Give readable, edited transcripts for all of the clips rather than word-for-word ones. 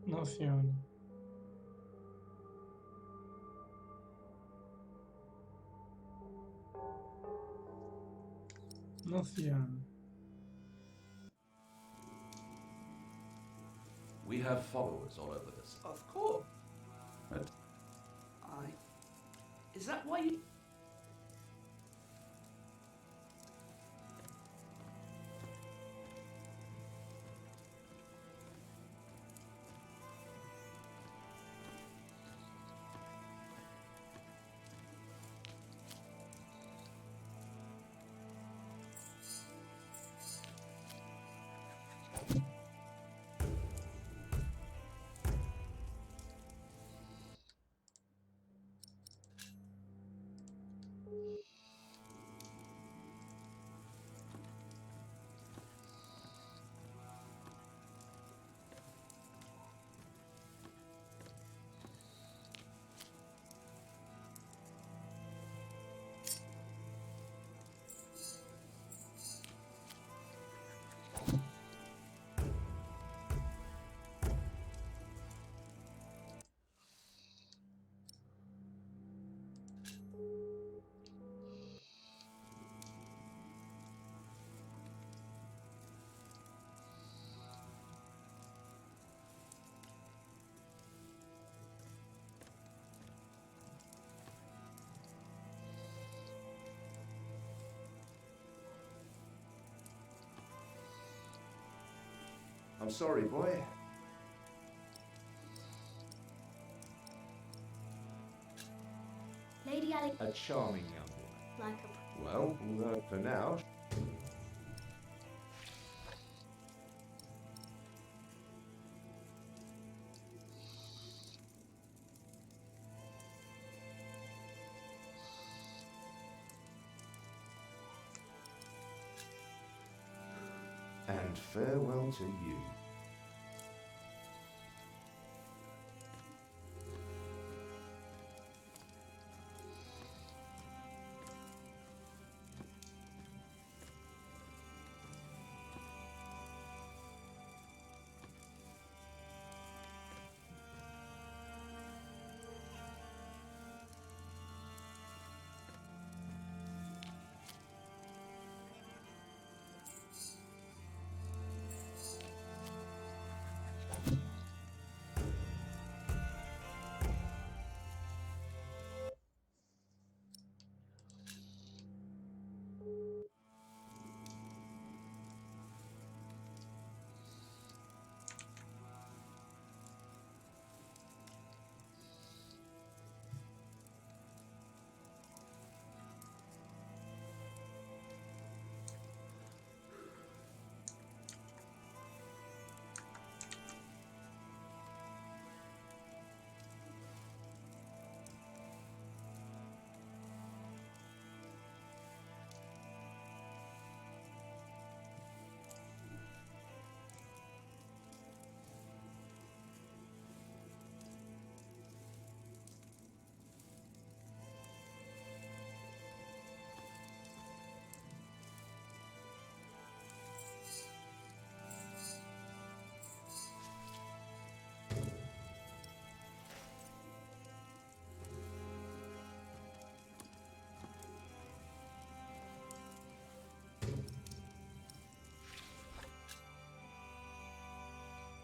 Nasıl yani? Nasıl yani? We have followers all over this. Of course. And I. Is that why you. I'm sorry, boy. Lady Alec, A charming young woman. like a. Well, for now. And farewell to you.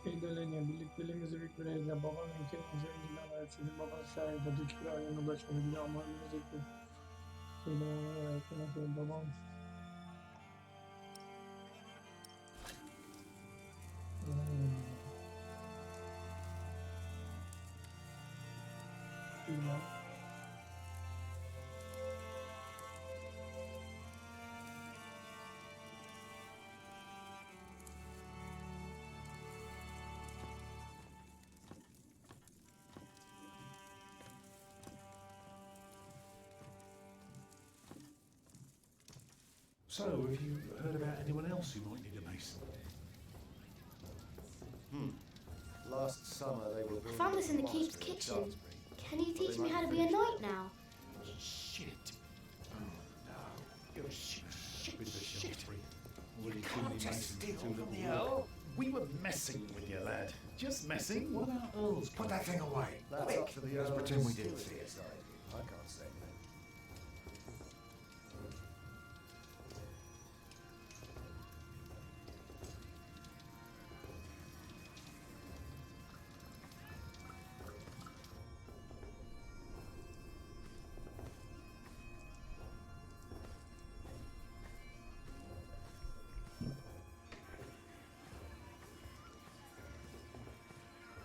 Eydeleniyor. Birlikteliğimizi büyütmeleriyle babam ülkemizin zenginliğine ait sizin babanız sayesinde hiçbir ailenin ulaşmadı bile ama önümüzdeki eylemeye ait nasıl babam bilmem. So, have you heard about anyone else who might need a mason? Last summer they were. I found this in the keep's kitchen. Can you teach me how to be a knight now? Shit! Oh no! You're shit with the Shit. Shaftesbury. You can't just steal from the Earl. We were messing with you, lad. Just messing. What about Earl's? Put that thing away. That's Quick. up to the Let's Earl pretend to we still didn't see see it. his side. I can't say that.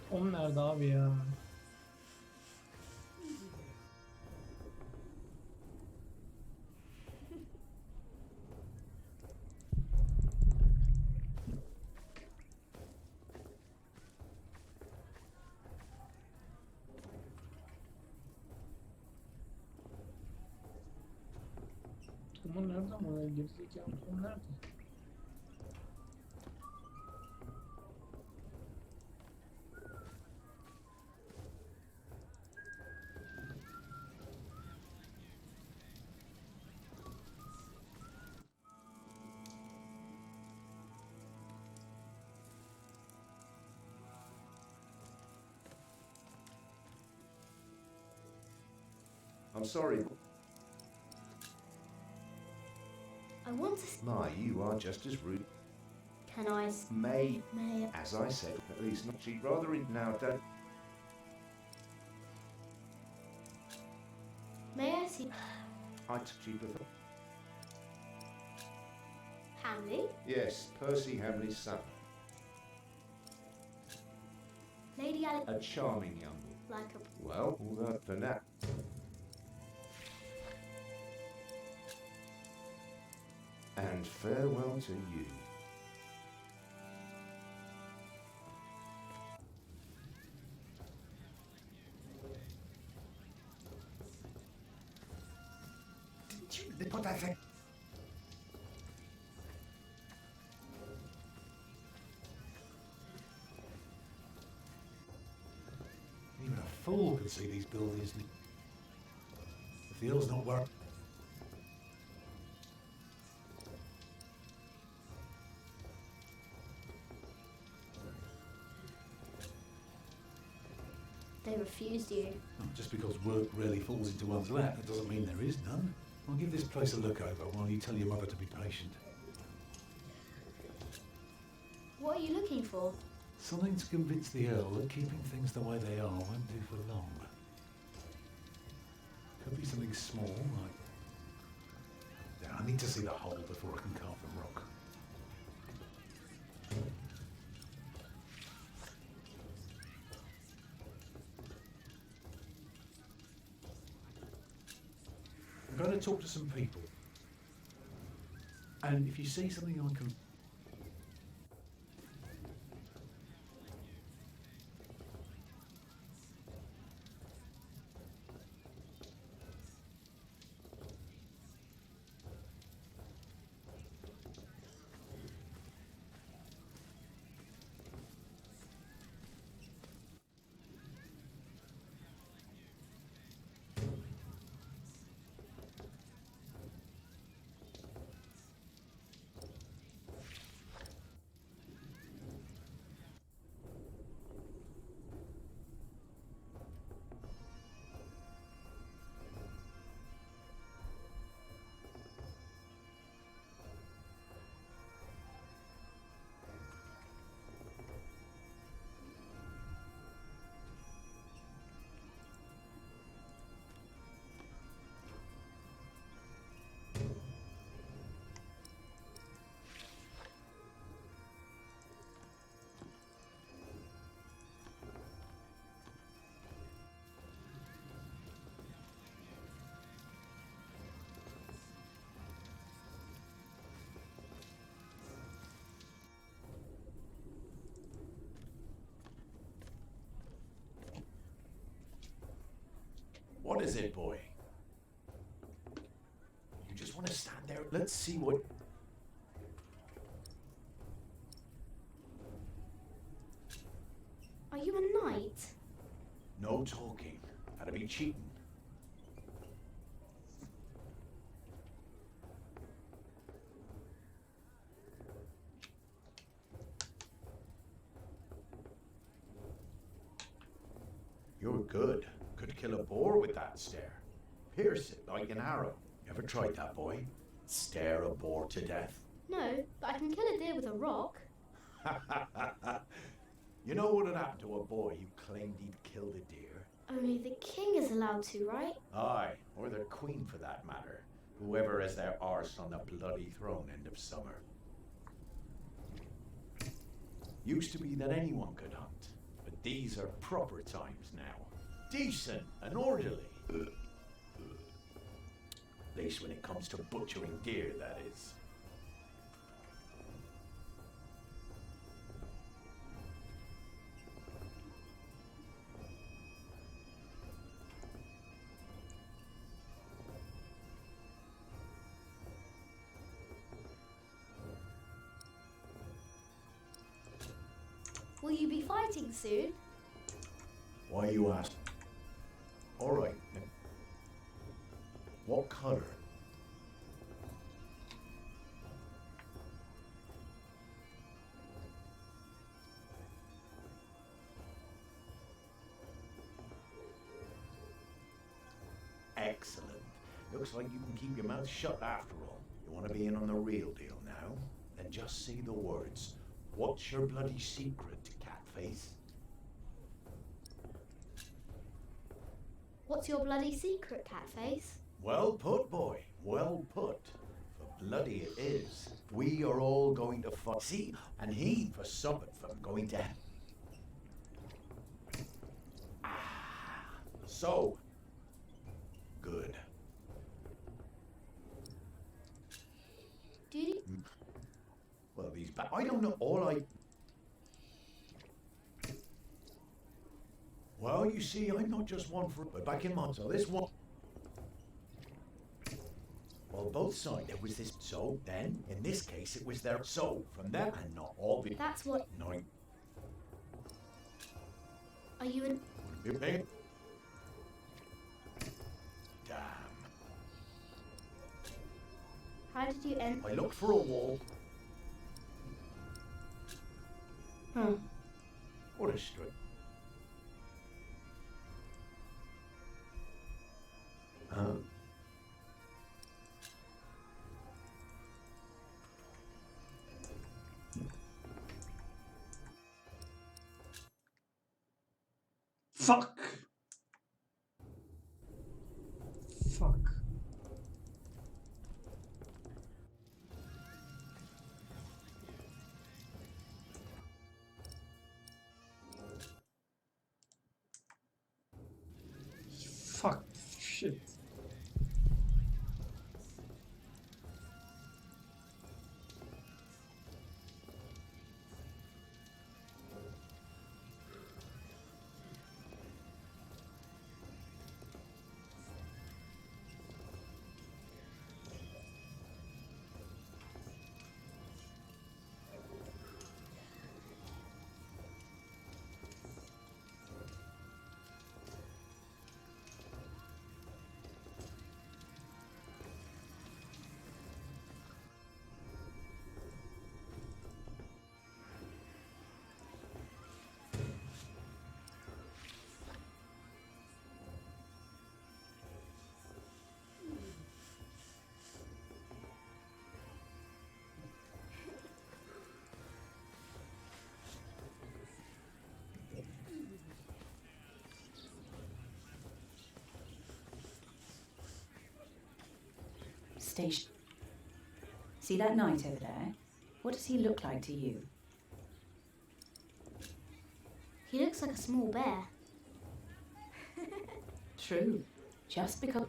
Tom nerede abi ya? Tom'un nerede ama gerizekalı Tom nerede? I'm sorry. I want to. My, you are just as rude. Can I? May, May. as I said, at least not she'd rather eat now. Don't. May I see She prefer. Hamley? Yes, Percy Hamley's son. Lady Alex. A charming young woman. Like a. Well, although for now. And farewell to you. They put that thing. Even a fool can see these buildings. If the Earl's not working. They refused you. Just because work rarely falls into one's lap, that doesn't mean there is none. I'll give this place a look over while you tell your mother to be patient. What are you looking for? Something to convince the Earl that keeping things the way they are won't do for long. Could be something small, like... Yeah, I need to see the hole before I can carve the rock. I'm going to talk to some people. And if you see something I can... What is it, boy? You just want to stand there? Let's see what... Are you a knight? No talking. That'd be cheating. You're good. Could kill a boar with that stare. Pierce it like an arrow. Ever tried that, boy? Stare a boar to death? No, but I can kill a deer with a rock. You know what had happened to a boy who claimed he'd killed a deer? Only the king is allowed to, right? Aye, or the queen for that matter. Whoever has their arse on the bloody throne end of summer. Used to be that anyone could hunt, but these are proper times now. Decent and orderly. At least when it comes to butchering deer, that is. Will you be fighting soon? Why you ask? All right. Then. What color? Excellent. Looks like you can keep your mouth shut after all. You want to be in on the real deal now? Then just say the words. What's your bloody secret, Catface? What's your bloody secret, Catface? Well put, boy. Well put. For bloody it is. We are all going to fight. See, and he for something from going to. So. Good. Did you? Well, these I don't know. All I. Well, you see, I'm not just one for. But back in my so this one. Well, both sides there was this. So then, in this case, it was their. So from that and not all the. That's what. No. Are you in? Wouldn't be me. Damn. How did you end? I looked for a wall. What a strip. Huh? Fuck. Fuck. Fuck. Shit. Station. See that knight over there? What does he look like to you? He looks like a small bear. True. Just because.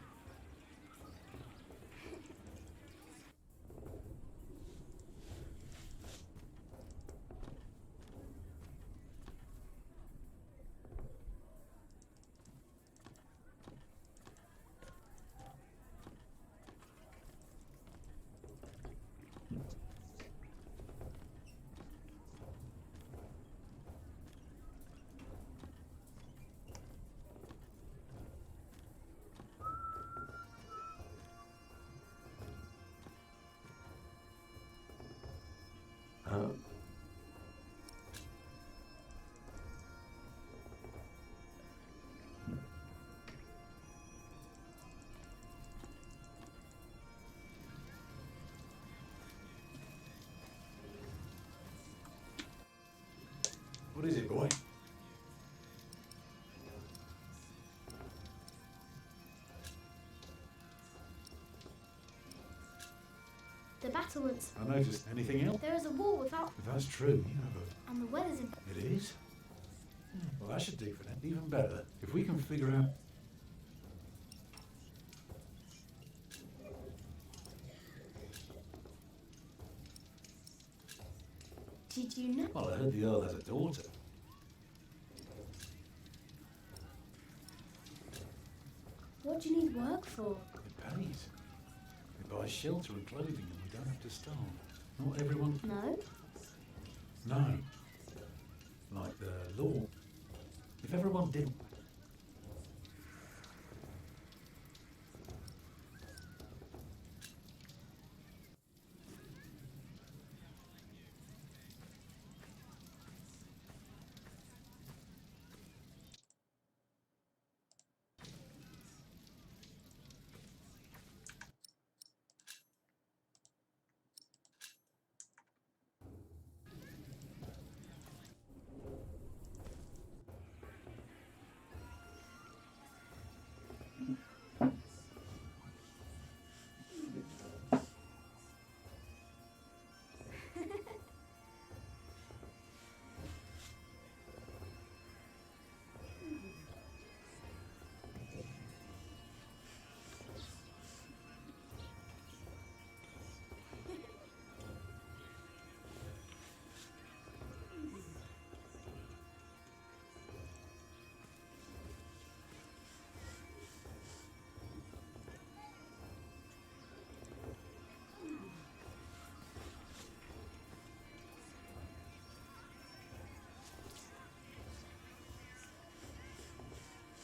What is it, boy? The battlements. I noticed. Anything else? There is a wall without. If that's true, you have And the weather's in. It is? Well, that should do for now. Even better, if we can figure out... Did you know? Well, I heard the Earl has a daughter. What do you need work for? It pays. It buys shelter and clothing and we don't have to starve. Not everyone... No? No. Like the law. If everyone did...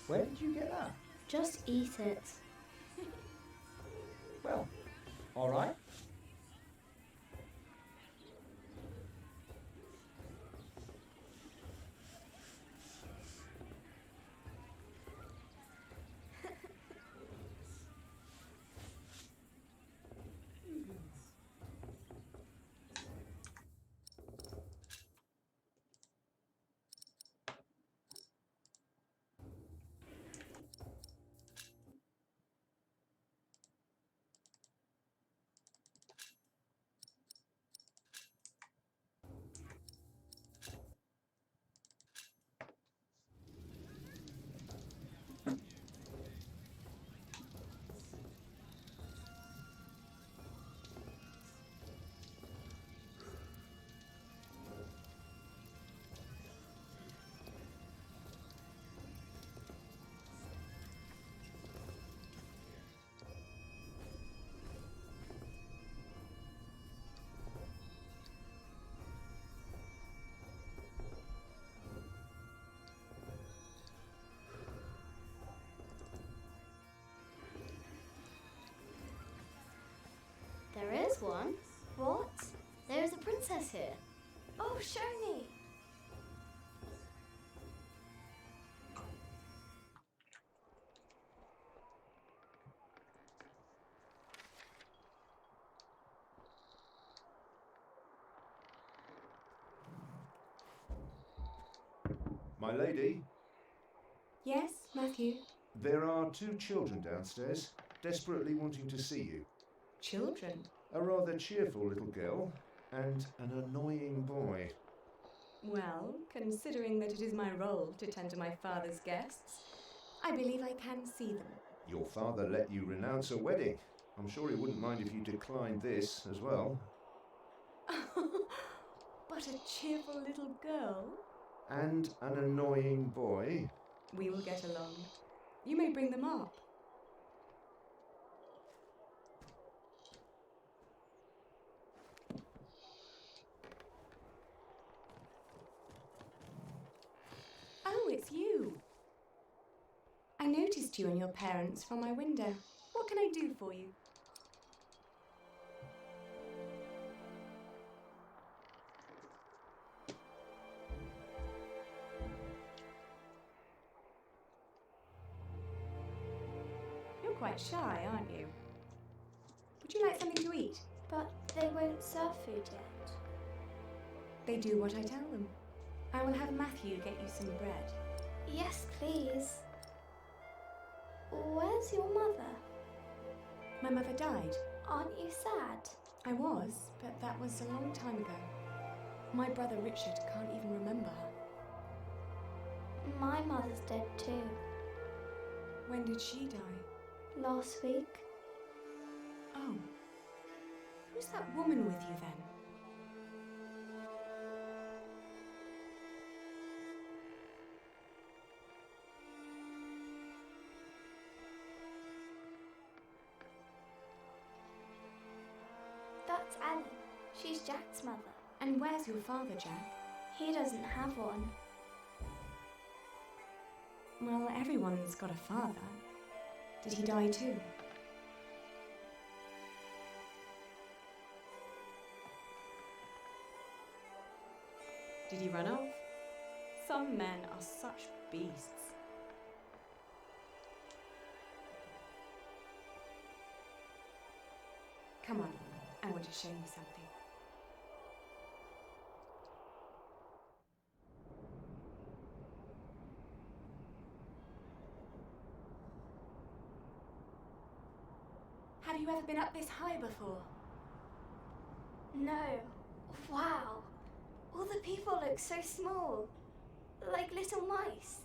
Where did you get that? Just eat it. Well, all right. There is one. What? There is a princess here. Oh, show me. My lady, Yes, Matthew? there are two children downstairs, desperately wanting to see you. Children? A rather cheerful little girl and an annoying boy. Well, considering that it is my role to tend to my father's guests, I believe I can see them. Your father let you renounce a wedding. I'm sure he wouldn't mind if you declined this as well. But a cheerful little girl? And an annoying boy. We will get along. You may bring them up. Oh, it's you. I noticed you and your parents from my window. What can I do for you? You're quite shy, aren't you? Would you like something to eat? But they won't serve food yet. They do what I tell them. I will have Matthew get you some bread. Yes, please. Where's your mother? My mother died. Aren't you sad? I was, but that was a long time ago. My brother Richard can't even remember her. My mother's dead too. When did she die? Last week. Oh. Who's that woman with you then? That's Ellen. She's Jack's mother. And where's your father, Jack? He doesn't have one. Well, everyone's got a father. Did he die too? Did he run off? Some men are such beasts. Come on, I want to show you something. Have you ever been up this high before? No. Wow. All the people look so small. Like little mice.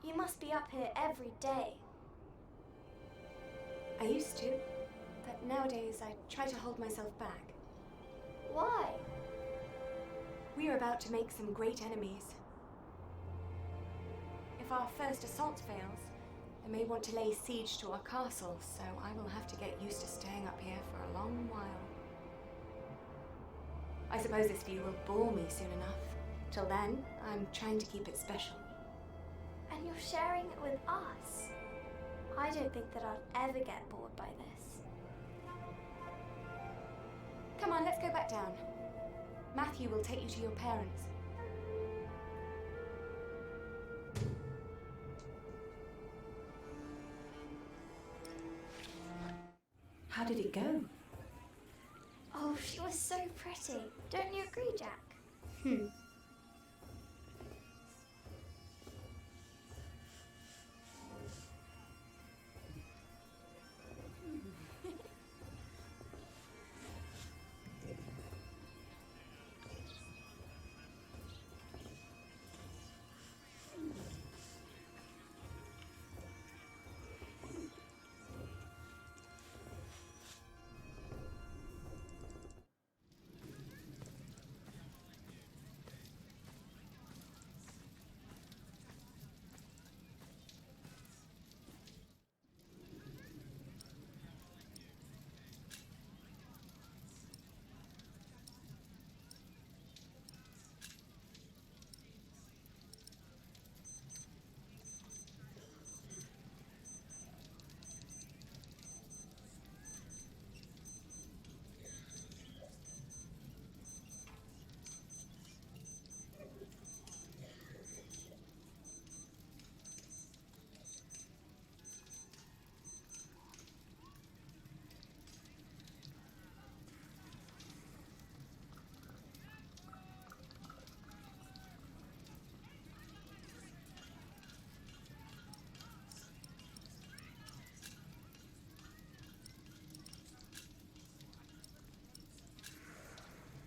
You must be up here every day. I used to, but nowadays I try to hold myself back. Why? We are about to make some great enemies. If our first assault fails, they may want to lay siege to our castle, so I will have to get used to staying up here for a long while. I suppose this view will bore me soon enough. Till then, I'm trying to keep it special. And you're sharing it with us. I don't think that I'll ever get bored by this. Come on, let's go back down. Matthew will take you to your parents. How did it go? Oh, she was so pretty. Don't you agree, Jack?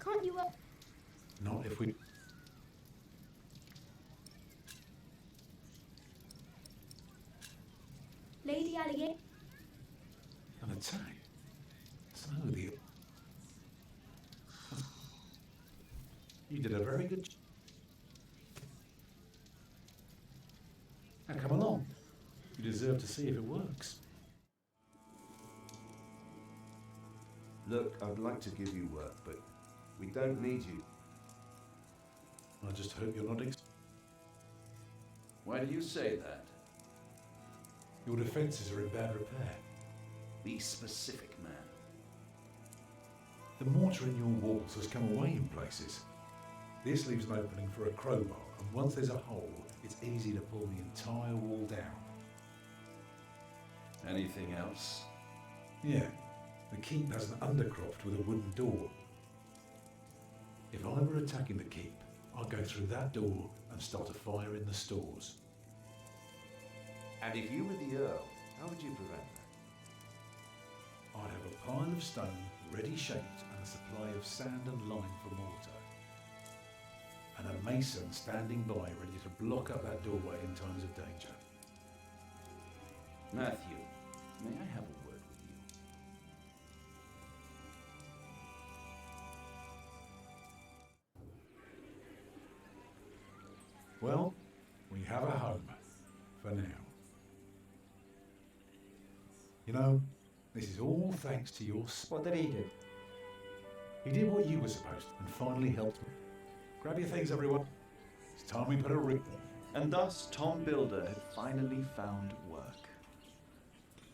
Can't you Not if we... Lady Alligator? An attack? So the... You did a very good... Now come along. You deserve to see if it works. Look, I'd like to give you work, but we don't need you. I just hope you're not... Why do you say that? Your defences are in bad repair. Be specific, man. The mortar in your walls has come away in places. This leaves an opening for a crowbar, and once there's a hole, it's easy to pull the entire wall down. Anything else? Yeah, the keep has an undercroft with a wooden door. If I were attacking the keep, I'll go through that door and start a fire in the stores. And if you were the Earl, how would you prevent that? I'd have a pile of stone ready shaped and a supply of sand and lime for mortar. And a mason standing by ready to block up that doorway in times of danger. Matthew, may I have a word with you? Well, we have a home. For now. You know, this is all thanks to your... What did he do? He did what you were supposed to and finally helped me. Grab your things, everyone. It's time we put a ring. And thus Tom Builder had finally found work.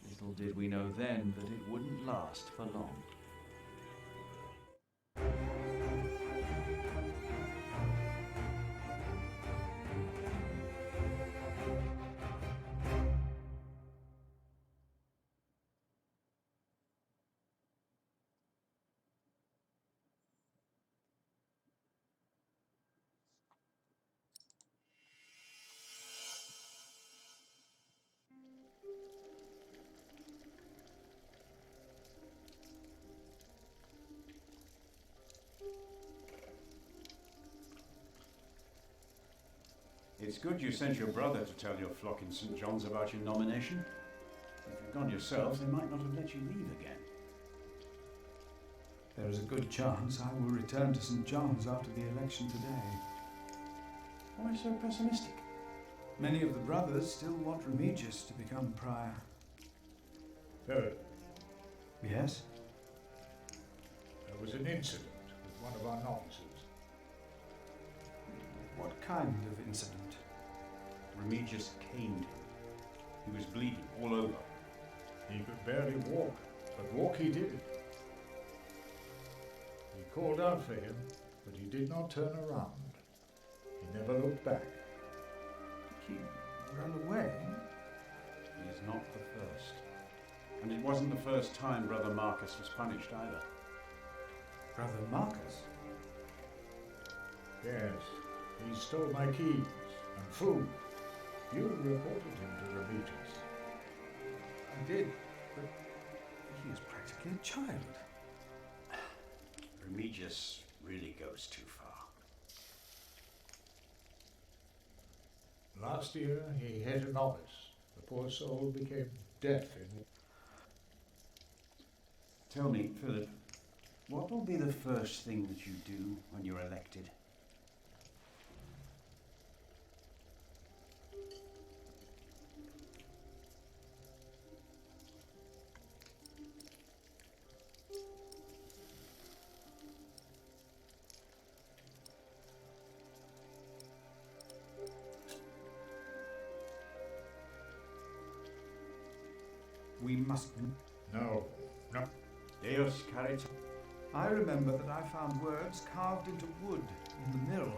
Little did we know then that it wouldn't last for long. It's good you sent your brother to tell your flock in St. John's about your nomination. If you'd gone yourself, they might not have let you leave again. There is a good chance I will return to St. John's after the election today. Why so pessimistic? Many of the brothers still want Remigius to become prior. Third, Yes? there was an incident with one of our novices. What kind of incident? Remigius caned him. He was bleeding all over. He could barely walk, but walk he did. He called out for him, but he did not turn around. He never looked back. He ran away? He is not the first. And it wasn't the first time Brother Marcus was punished either. Brother Marcus? Yes, he stole my keys and food. You reported him to Remigius. I did, but he is practically a child. Remigius really goes too far. Last year he hit a novice. The poor soul became deaf in... Tell me, Philip, what will be the first thing that you do when you're elected? We must... No. Deus caritas. I remember that I found words carved into wood in the mill.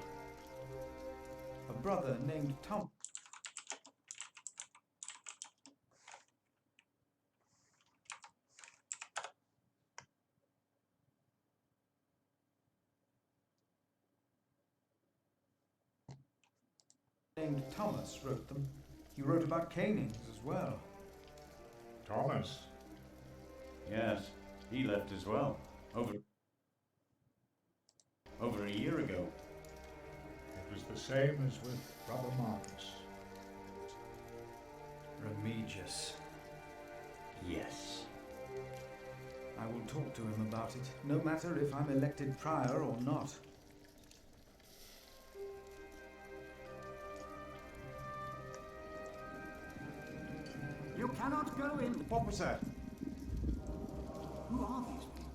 A brother named Tom. Named Thomas wrote them. He wrote about canings as well. Thomas. Yes, he left as well. Over a year ago. It was the same as with Brother Marcus. Remigius. Yes. I will talk to him about it, no matter if I'm elected prior or not. You cannot go in. What was that? Who are these people?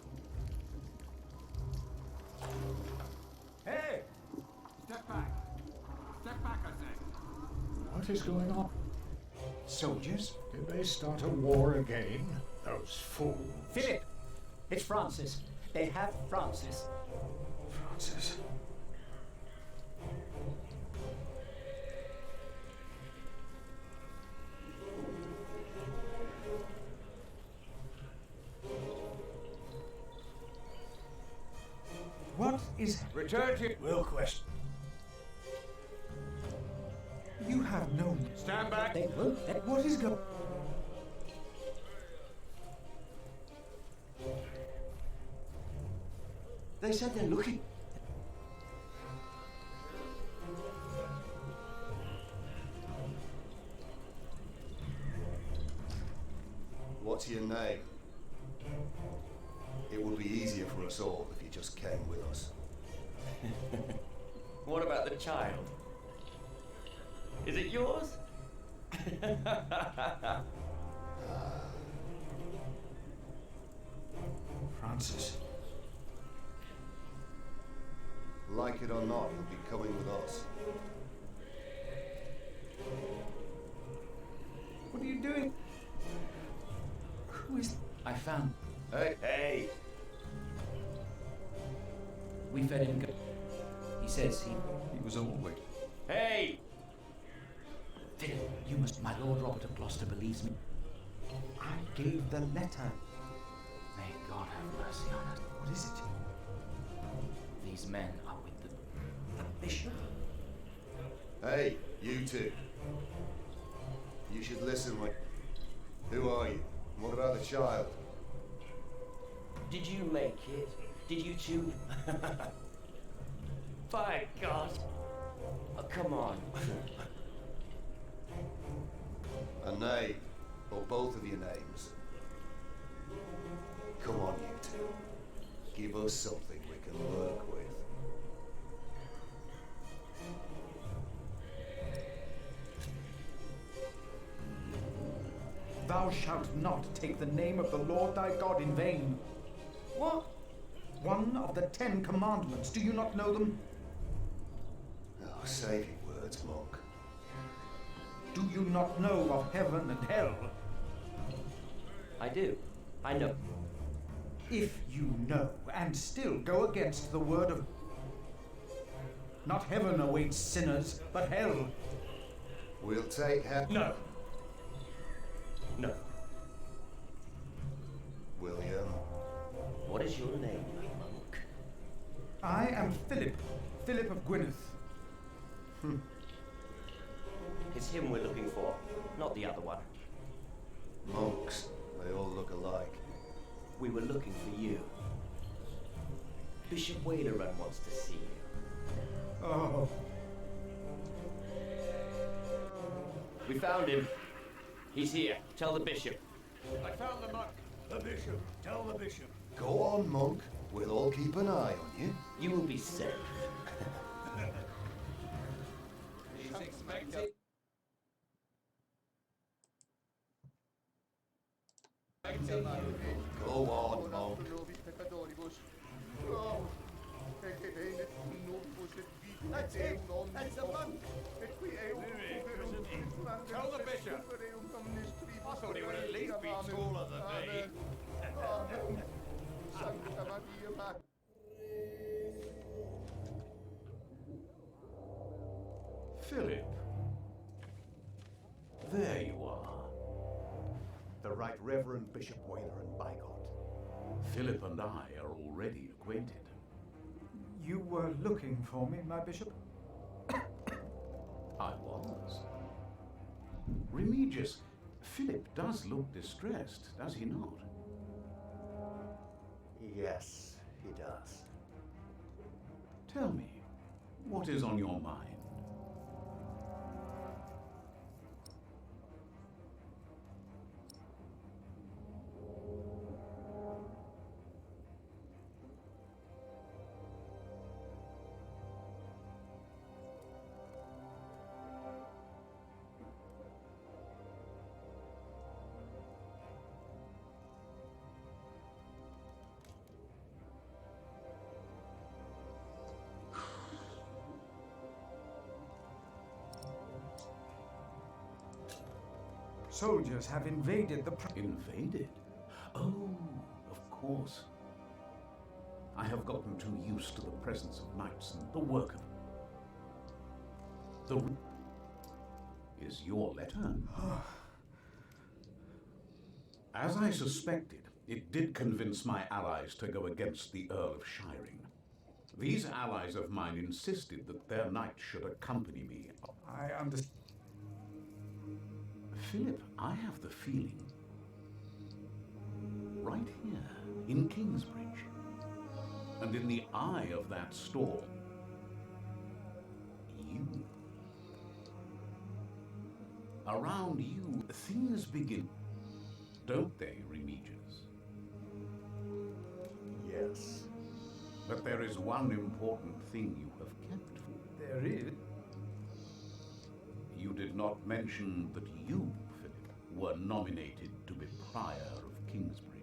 Hey! Step back. Step back, I say. What is going on? Soldiers? Did they start a war again? Those fools. Philip! It's Francis. They have Francis. Francis. What is... Return to... Will question. You have no... Stand back! They won't let... What is going... They said they're looking. What's your name? It would be easier for us all if you just came with us. What about the child? Is it yours? Francis. Like it or not, he'll be coming with us. What are you doing? Who is... I found. Hey! Hey! We fed him. He says he was always... Hey! Philip, you must. My Lord Robert of Gloucester believes me. I gave the letter. May God have mercy on us. What is it? These men are with the Bishop? Hey, you two. You should listen like... Who are you? What about the child? Did you make it? Did you two? By God! Oh, come on. A name, or both of your names. Come on, you two. Give us something we can work with. Thou shalt not take the name of the Lord thy God in vain. What? One of the 10 commandments. Do you not know them? Oh, save your words, monk. Do you not know of heaven and hell? I do. I know. If you know and still go against the word of... Not heaven awaits sinners, but hell. We'll take heaven. No. No. William. What is your name, monk? I am Philip. Philip of Gwynedd. It's him we're looking for, not the other one. Monks. They all look alike. We were looking for you. Bishop Wailerun wants to see you. Oh. We found him. He's here. Tell the bishop. I found the monk. The bishop. Tell the bishop. Go on, monk. We'll all keep an eye on you. You will be safe. He's expected. Go on, monk. That's it. That's the monk. Tell the bishop. I thought he would at least be taller than me. Philip. There you are. The Right Reverend Bishop Wailerun Bygott. Philip and I are already acquainted. You were looking for me, my bishop? I was. Remigius, Philip does look distressed, does he not? Yes, he does. Tell me, what is on your mind? Soldiers have invaded the... Invaded? Oh, of course. I have gotten too used to the presence of knights and the work of... The... Is your letter? As I suspected, it did convince my allies to go against the Earl of Shiring. These allies of mine insisted that their knight should accompany me. I understand. Philip, I have the feeling, right here in Kingsbridge, and in the eye of that storm, you. Around you, things begin, don't they, Remigius? Yes. But there is one important thing you have kept. There is. You did not mention that you, Philip, were nominated to be Prior of Kingsbridge.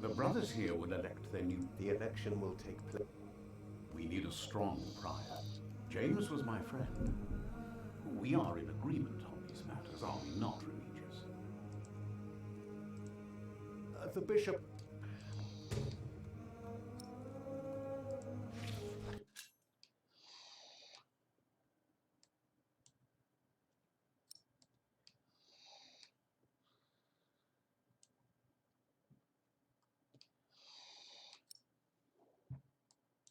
The brothers here will elect their new... The election will take place. We need a strong prior. James was my friend. We are in agreement on these matters, are we not, Remigius? The bishop...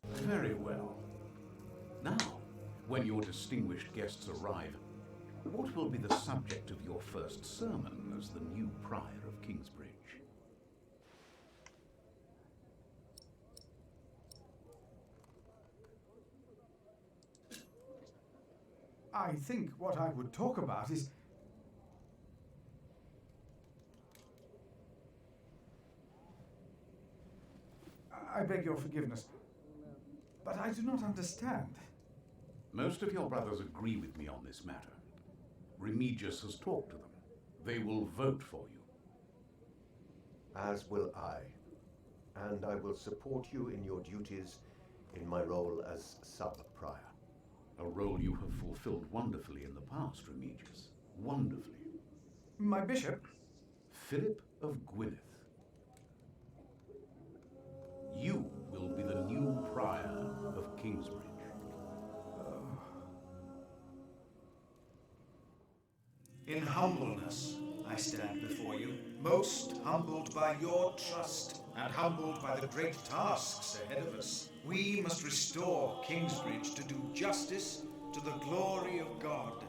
Very well. Now, when your distinguished guests arrive, what will be the subject of your first sermon as the new Prior of Kingsbridge? I think what I would talk about is... I beg your forgiveness, but I do not understand. Most of your brothers agree with me on this matter. Remigius has talked to them. They will vote for you. As will I. And I will support you in your duties in my role as sub-prior. A role you have fulfilled wonderfully in the past, Remigius. Wonderfully. My bishop? Philip of Gwynedd. You will be the new Prior of Kingsbridge. In humbleness, I stand before you, most humbled by your trust and humbled by the great tasks ahead of us. We must restore Kingsbridge to do justice to the glory of God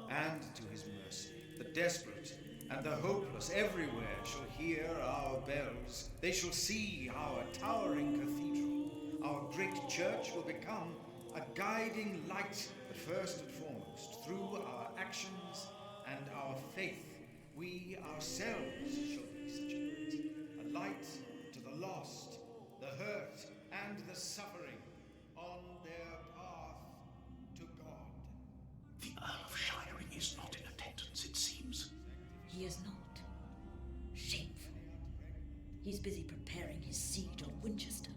and to his mercy. The desperate and the hopeless everywhere shall hear our bells. They shall see our towering cathedral. Our great church will become a guiding light, but first and foremost, through our actions and our faith, we ourselves shall be such a light to the lost, the hurt, and the suffering on their path to God. The Earl of Shiring is not in attendance, it seems. He is not. Shameful. He's busy preparing his siege on Winchester.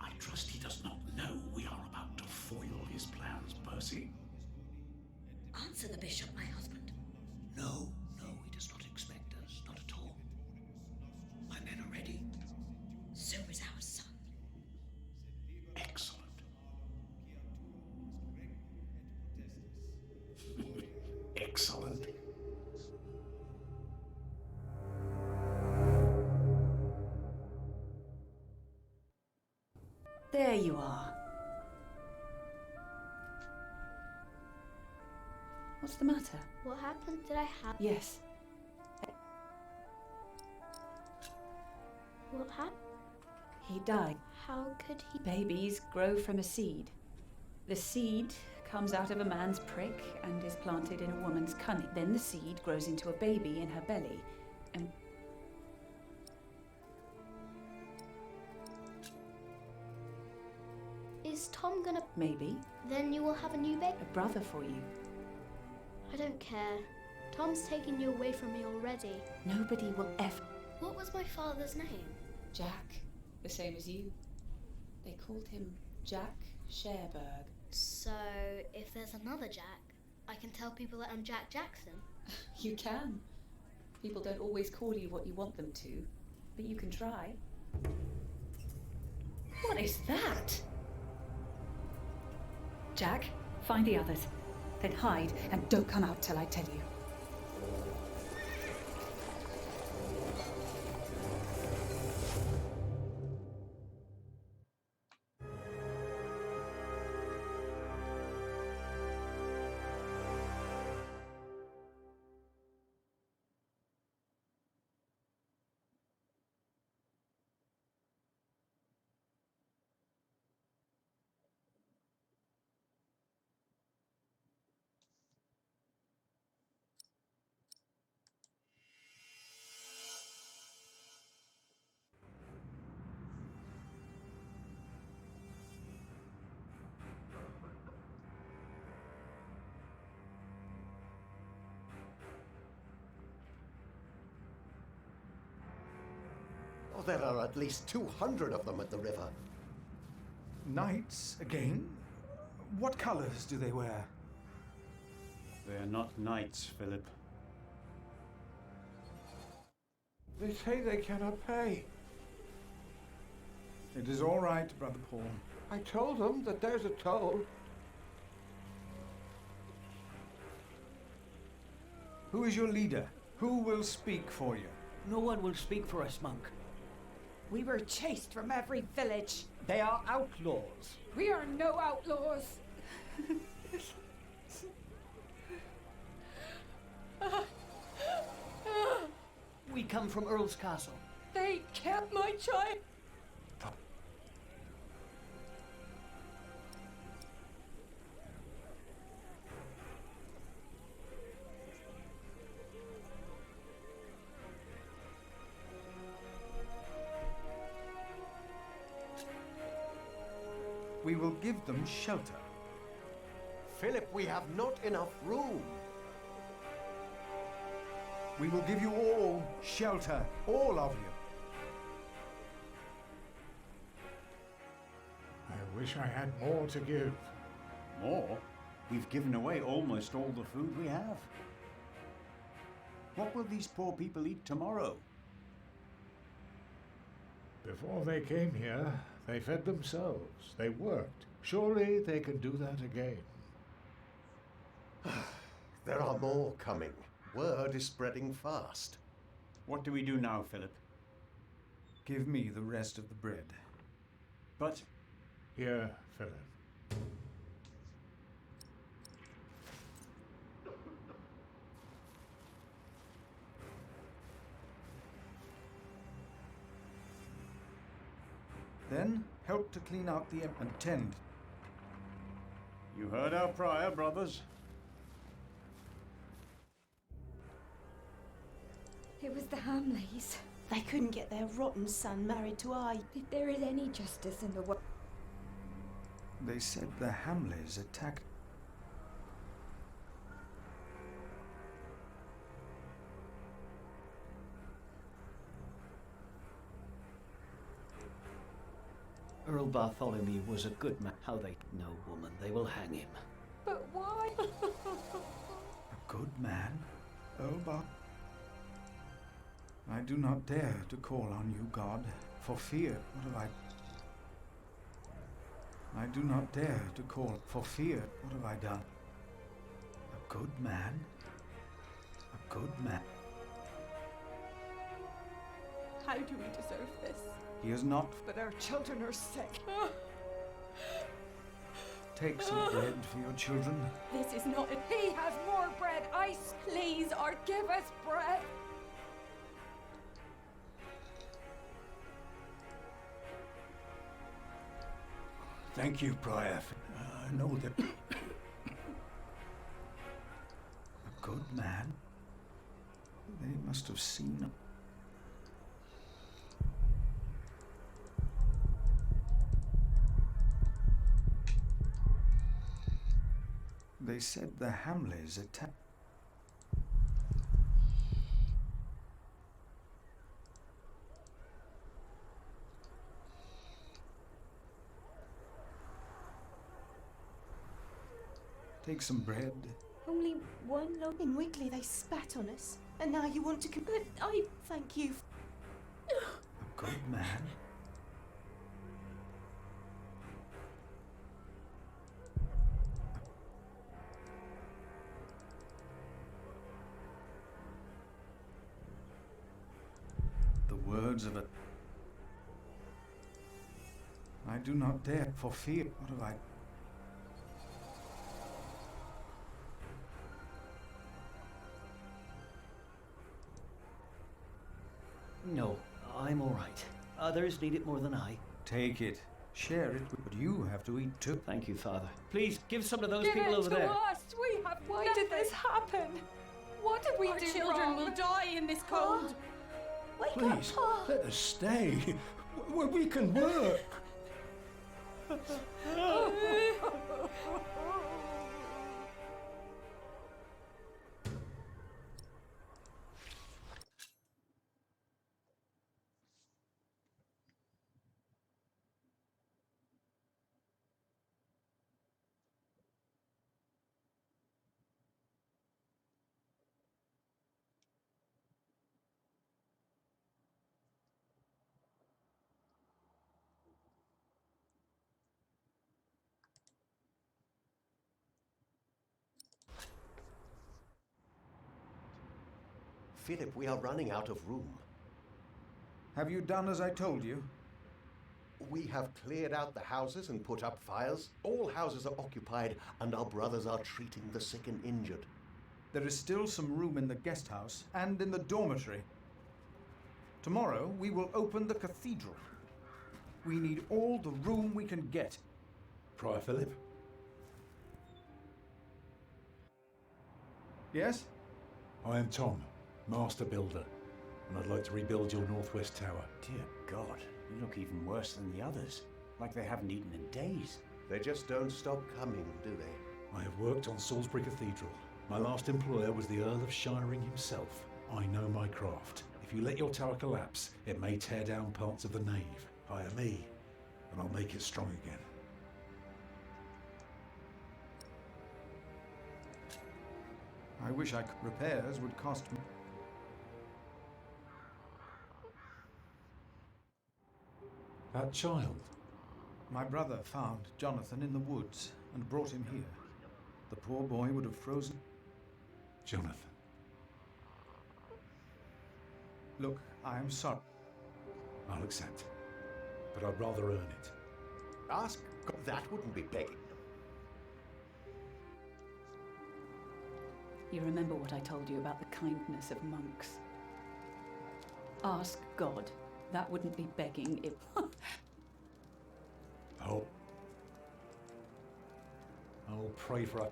I trust he does not know we are about to foil his plans, Percy. Answer the bishop, my husband. No, he does not expect us, not at all. My men are ready. So is our son. Excellent. Excellent. There you are. What's the matter? What happened? Did I have... Yes. What happened? He died. How could he... Babies grow from a seed. The seed comes out of a man's prick and is planted in a woman's cunning. Then the seed grows into a baby in her belly and... Is Tom gonna... Maybe. Then you will have a new baby? A brother for you. I don't care. Tom's taken you away from me already. Nobody will ever... What was my father's name? Jack. The same as you. They called him Jack Sherberg. So, if there's another Jack, I can tell people that I'm Jack Jackson? You can. People don't always call you what you want them to, but you can try. What is that? Jack, find the others. Then hide and don't come out till I tell you. There are at least 200 of them at the river. Knights again? What colours do they wear? They are not knights, Philip. They say they cannot pay. It is all right, Brother Paul. I told them that there's a toll. Who is your leader? Who will speak for you? No one will speak for us, monk. We were chased from every village. They are outlaws. We are no outlaws. We come from Earl's Castle. They kept my child. We will give them shelter. Philip, we have not enough room. We will give you all shelter, all of you. I wish I had more to give. More? We've given away almost all the food we have. What will these poor people eat tomorrow? Before they came here, they fed themselves. They worked. Surely they can do that again. There are more coming. Word is spreading fast. What do we do now, Philip? Give me the rest of the bread. But... Here, Philip. Then help to clean out the and tend. You heard our prior, brothers. It was the Hamleys. They couldn't get their rotten son married to I. If there is any justice in the world. They said the Hamleys attacked. Earl Bartholomew was a good man. How they... No, woman, they will hang him. But why? A good man? Earl Bar... I do not dare to call on you, God, for fear. What have I do not dare to call for fear. What have I done? A good man? A good man. How do we deserve this? He is not. But our children are sick. Take some bread for your children. This is not it. He has more bread. Ice, please, or give us bread. Thank you, Prior. I know that. A good man? They must have seen. They said the Hamleys attacked. Take some bread. Only one loaf. In Wigley they spat on us, and now you want to... But I thank you. A good man? The words of a... I do not dare for fear. What have I... No, I'm all right. Others need it more than I. Take it. Share it, but you have to eat too. Thank you, Father. Please, give some to those Give people it over to there. us. We have Why did this happen? What did we Our do children wrong? will die in this cold. Wake Please, up, Pa. let us stay. We can work. Philip, we are running out of room. Have you done as I told you? We have cleared out the houses and put up fires. All houses are occupied, and our brothers are treating the sick and injured. There is still some room in the guest house and in the dormitory. Tomorrow we will open the cathedral. We need all the room we can get. Prior Philip? Yes? I am Tom, Master Builder, and I'd like to rebuild your northwest tower. Dear God, you look even worse than the others. Like they haven't eaten in days. They just don't stop coming, do they? I have worked on Salisbury Cathedral. My last employer was the Earl of Shiring himself. I know my craft. If you let your tower collapse, it may tear down parts of the nave. Hire me, and I'll make it strong again. I wish I could. Repairs would cost me. That child? My brother found Jonathan in the woods and brought him here. The poor boy would have frozen. Jonathan. Look, I am sorry. I'll accept. But I'd rather earn it. Ask God, that wouldn't be begging. You remember what I told you about the kindness of monks? Ask God. That wouldn't be begging. It. I'll pray for her.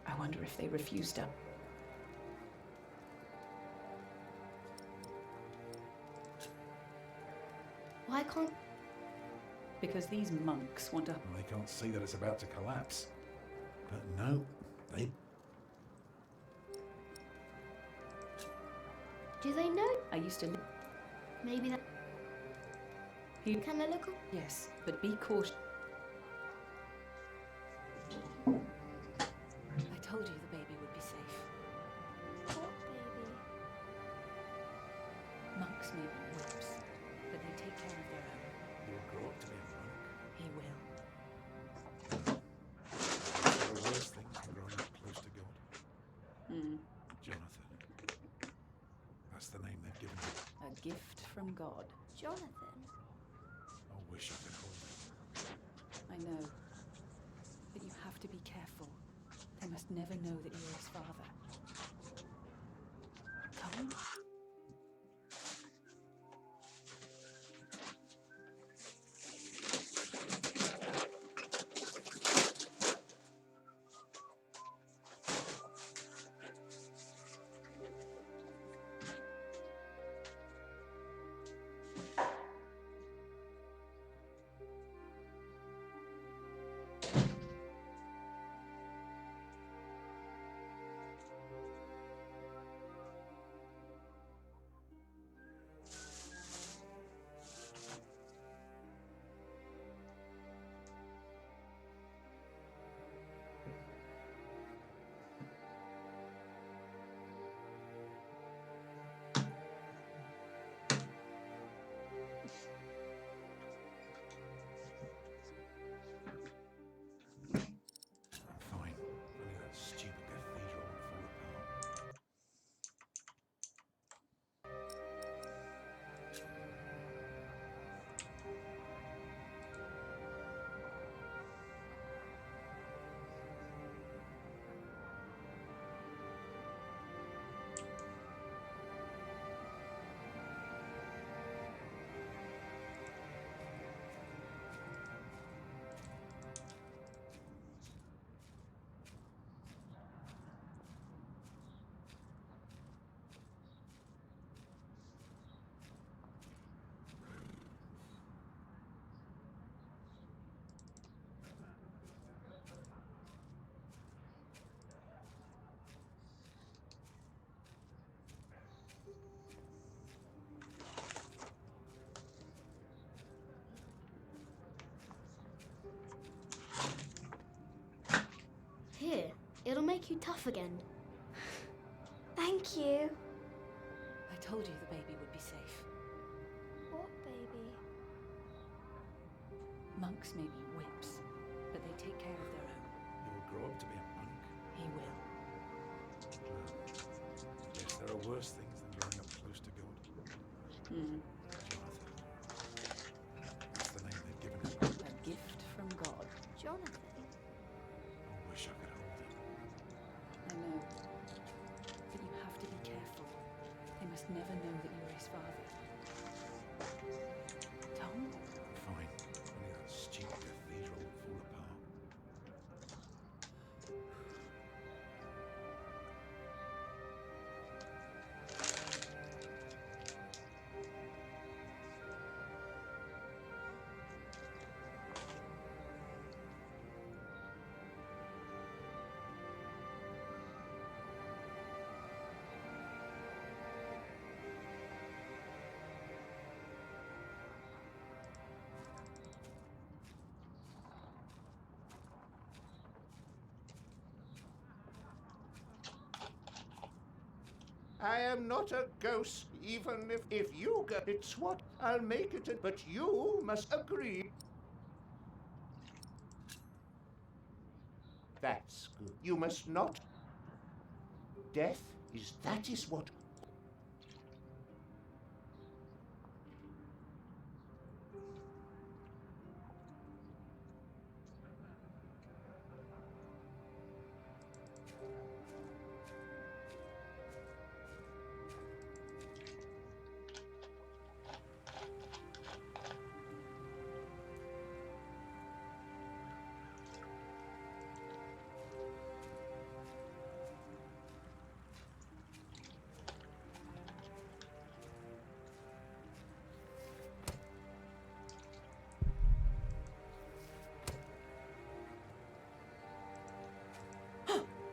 I wonder if they refused her. Why can't... Because these monks want to... They can't see that it's about to collapse. But no, they... Do they know? I used to... Maybe that... He... Can I look? Yes, but be cautious. I told you the baby would be safe. What baby? Monks may be whips, but they take care of their own. He will grow up to be a monk. He will. The worst thing is growing up close to God. Jonathan. That's the name they've given him. A gift from God. Jonathan? I wish I could hold him. I know. But you have to be careful. They must never know that you're his father. Come. Fine. Only that stupid cathedral will fall apart. Here, it'll make you tough again. Thank you. I told you the baby would be safe. What baby? Monks may be whips, but they take care of their own. He will grow up to be a monk. He will. There are worse things than growing up close to God. Jonathan. That's the name they've given him. A gift from God. Jonathan? I wish I could hold him. I know. But you have to be careful. They must never know that you're his father. Tom? Fine. Only that stupid cathedral will fall apart. I am not a ghost, even if you go. It's what I'll make it, but you must agree. That's good. You must not. Death that is what.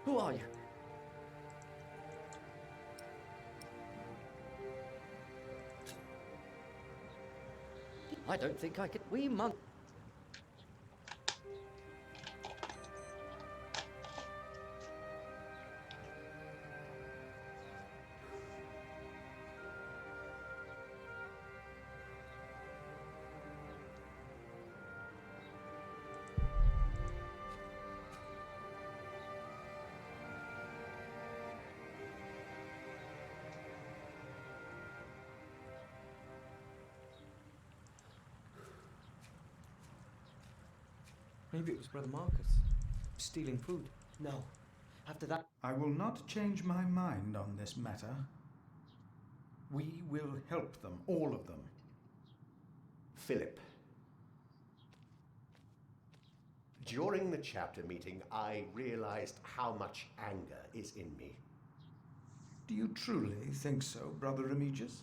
Who are you? I don't think I could. We monk. Maybe it was Brother Marcus. Stealing food. No. After that... I will not change my mind on this matter. We will help them, all of them. Philip. During the chapter meeting, I realized how much anger is in me. Do you truly think so, Brother Remigius?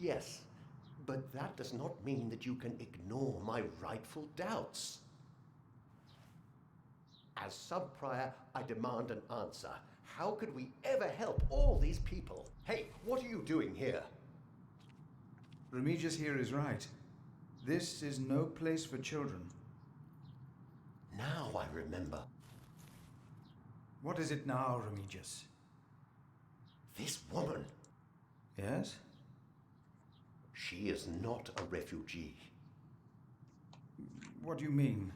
Yes, but that does not mean that you can ignore my rightful doubts. As sub-prior, I demand an answer. How could we ever help all these people? Hey, what are you doing here? Remigius here is right. This is no place for children. Now I remember. What is it now, Remigius? This woman. Yes? She is not a refugee. What do you mean?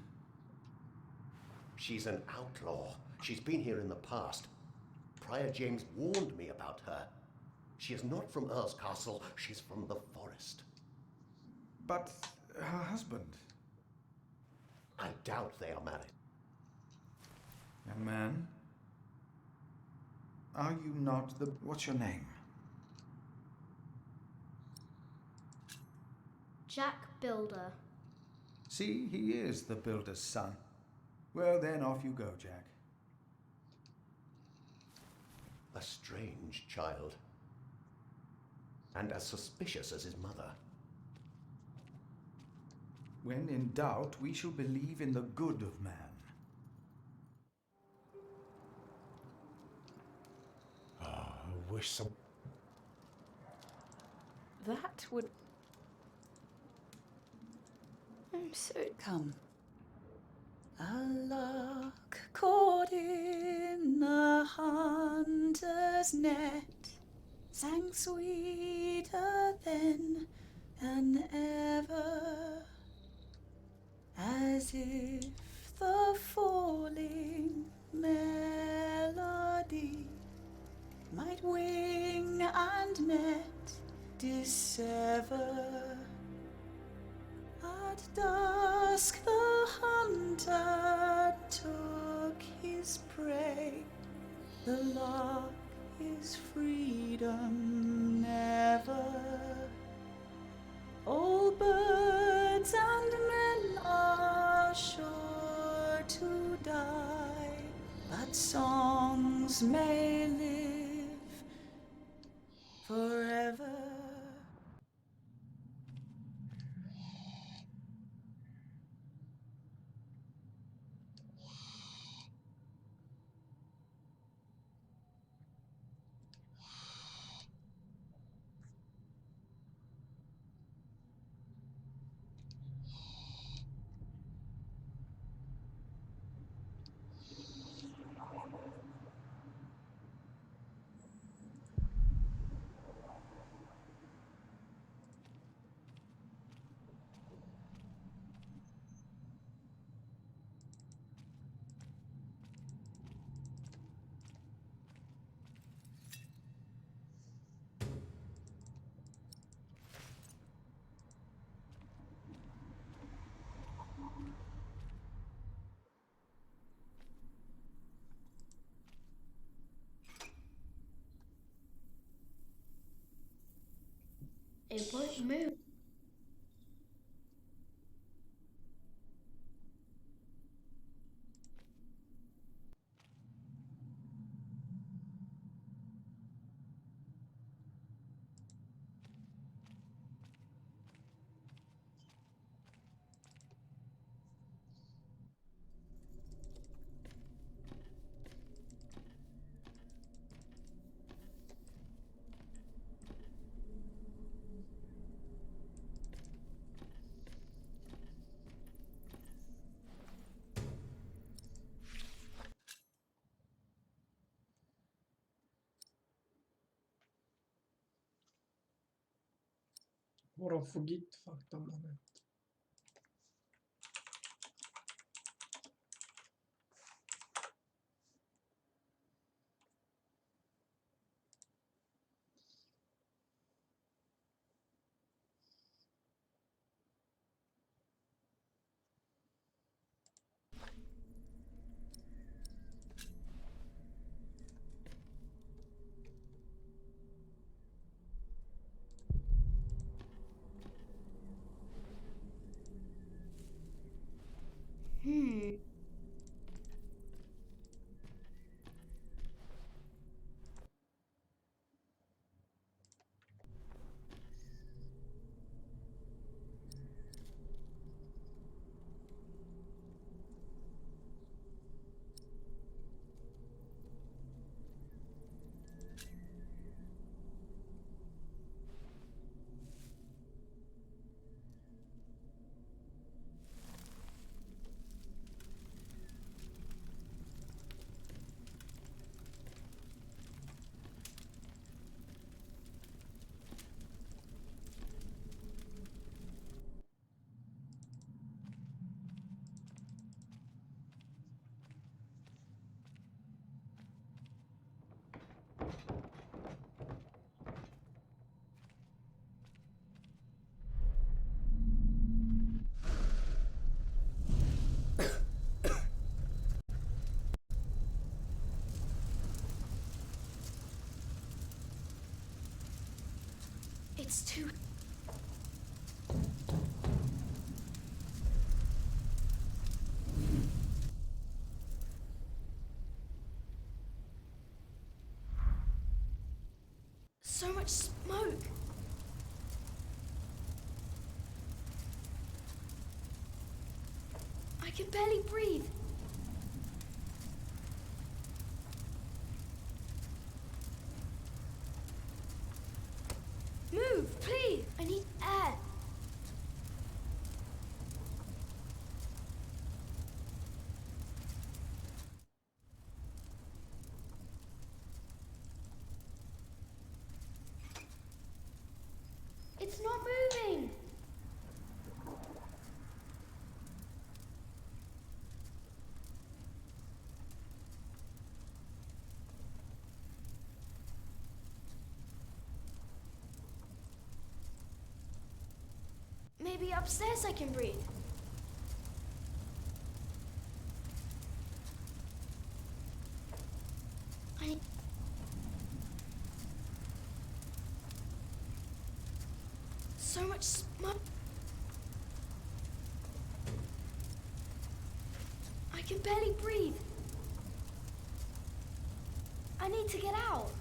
She's an outlaw. She's been here in the past. Prior James warned me about her. She is not from Earl's Castle. She's from the forest. But her husband? I doubt they are married. Young man, are you not the... What's your name? Jack Builder. See, he is the builder's son. Well, then off you go, Jack. A strange child. And as suspicious as his mother. When in doubt, we shall believe in the good of man. I wish some... That would... I'm so... Come. A lark caught in the hunter's net sang sweeter then than ever, as if the falling melody dissever. At dusk the hunter took his prey. The lark is freedom never. All birds and men are sure to die, but songs may live forever. It won't move. Våra fugit fakta mannen. It's too... So much smoke. I can barely breathe. Move, please. I need air. It's not moving. Maybe upstairs I can breathe. So much smut. I can barely breathe. I need to get out.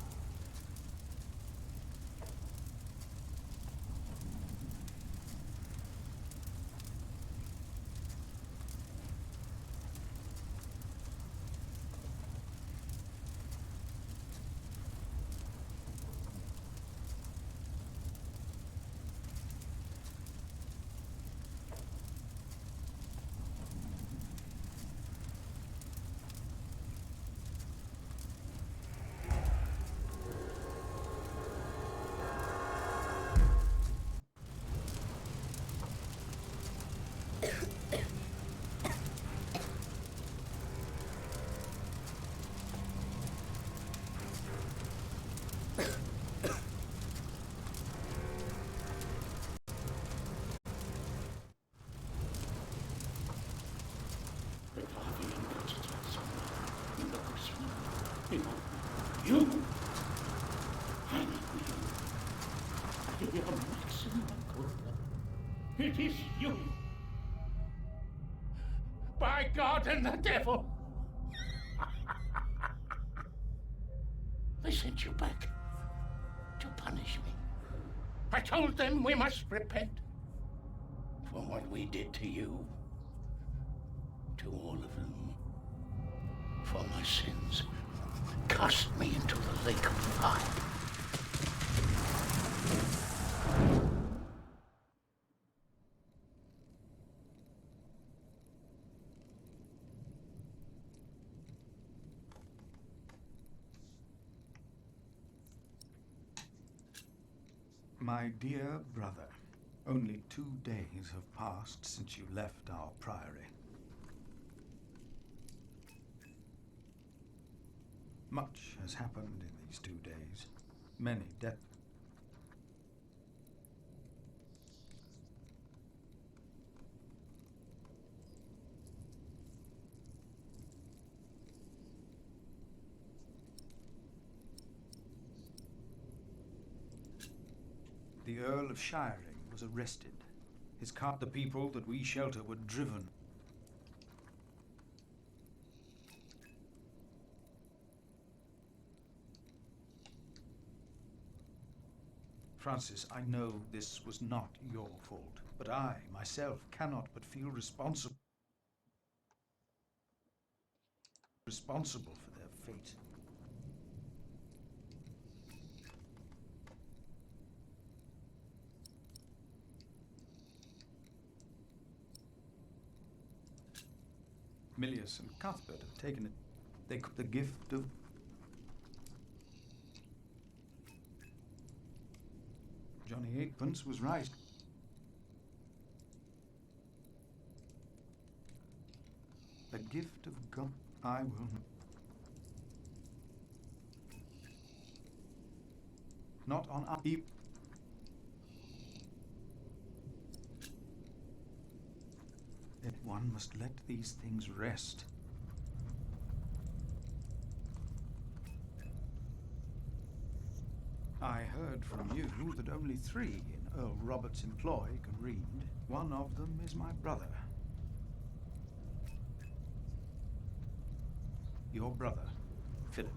You? I know you. Your maximum culpa. It is you. By God and the devil. They sent you back to punish me. I told them we must repent for what we did to you. To all of them. For my sins. Cast me into the lake of fire. My dear brother, only 2 days have passed since you left our priory. Much has happened in these 2 days. Many deaths. The Earl of Shiring was arrested. The people that we shelter were driven. Francis, I know this was not your fault, but I, myself, cannot but feel responsible for their fate. Milius and Cuthbert have taken it. They took the gift of... Johnny Eightpence was right. The gift of God, I will... Not on our... That one must let these things rest. I heard from you that only 3 in Earl Robert's employ can read. One of them is my brother. Your brother, Philip.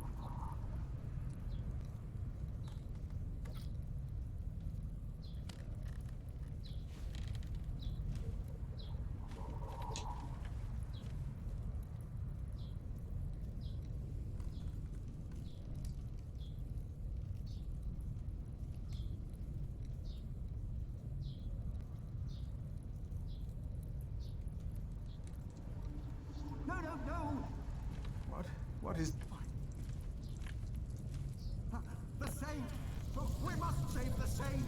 No! What is... The saint! We must save the saint!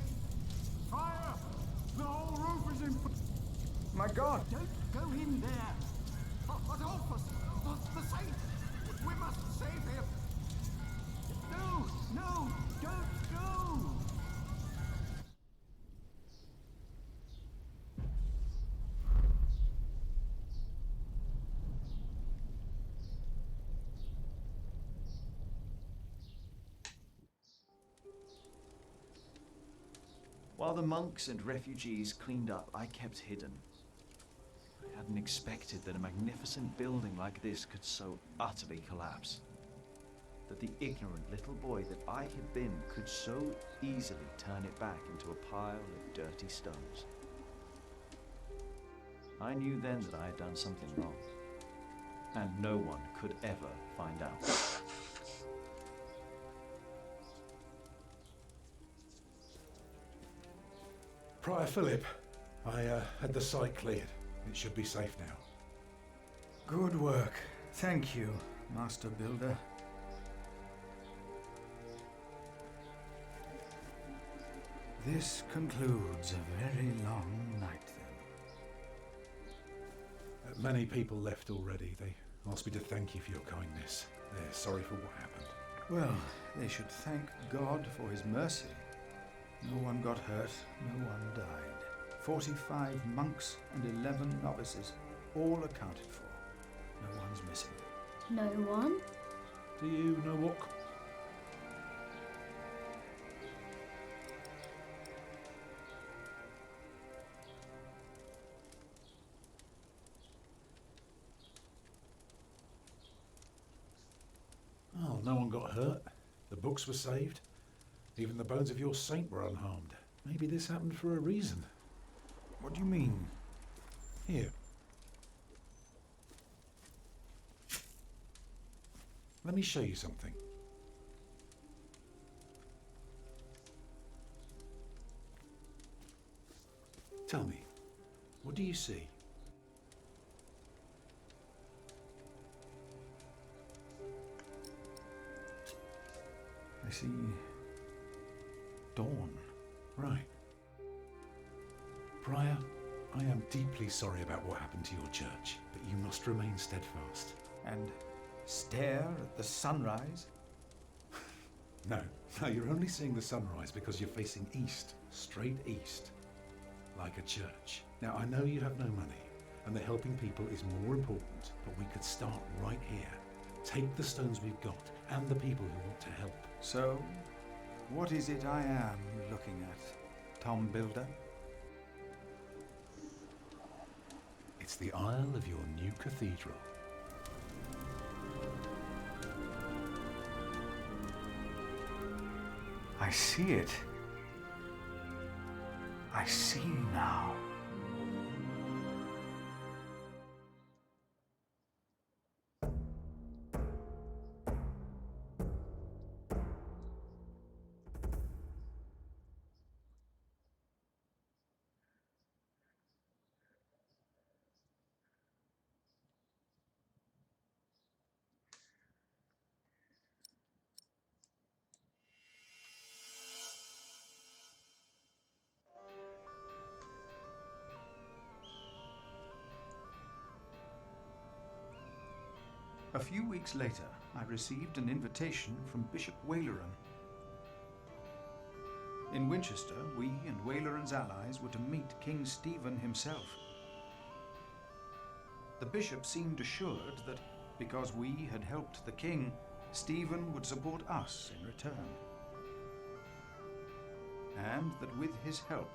Fire! The whole roof is in... My God! Don't go in there! Adolphus! The saint! We must save him! No! Don't go! While the monks and refugees cleaned up, I kept hidden. I hadn't expected that a magnificent building like this could so utterly collapse. That the ignorant little boy that I had been could so easily turn it back into a pile of dirty stones. I knew then that I had done something wrong, and no one could ever find out. Prior Philip, I had the site cleared. It should be safe now. Good work. Thank you, Master Builder. This concludes a very long night then. Many people left already. They asked me to thank you for your kindness. They're sorry for what happened. Well, they should thank God for his mercy. No one got hurt, no one died. 45 monks and 11 novices, all accounted for. No one's missing. No one? Do you know what... Oh, no one got hurt. The books were saved. Even the bones of your saint were unharmed. Maybe this happened for a reason. What do you mean? Here. Let me show you something. Tell me, what do you see? I see dawn. Right. Prior, I am deeply sorry about what happened to your church, but you must remain steadfast. And stare at the sunrise? No, you're only seeing the sunrise because you're facing east, straight east, like a church. Now, I know you have no money, and that helping people is more important, but we could start right here. Take the stones we've got, and the people who want to help. So, what is it I am looking at, Tom Builder? It's the aisle of your new cathedral. I see it. I see now. A few weeks later, I received an invitation from Bishop Waleran. In Winchester, we and Waleran's allies were to meet King Stephen himself. The bishop seemed assured that because we had helped the king, Stephen would support us in return. And that with his help,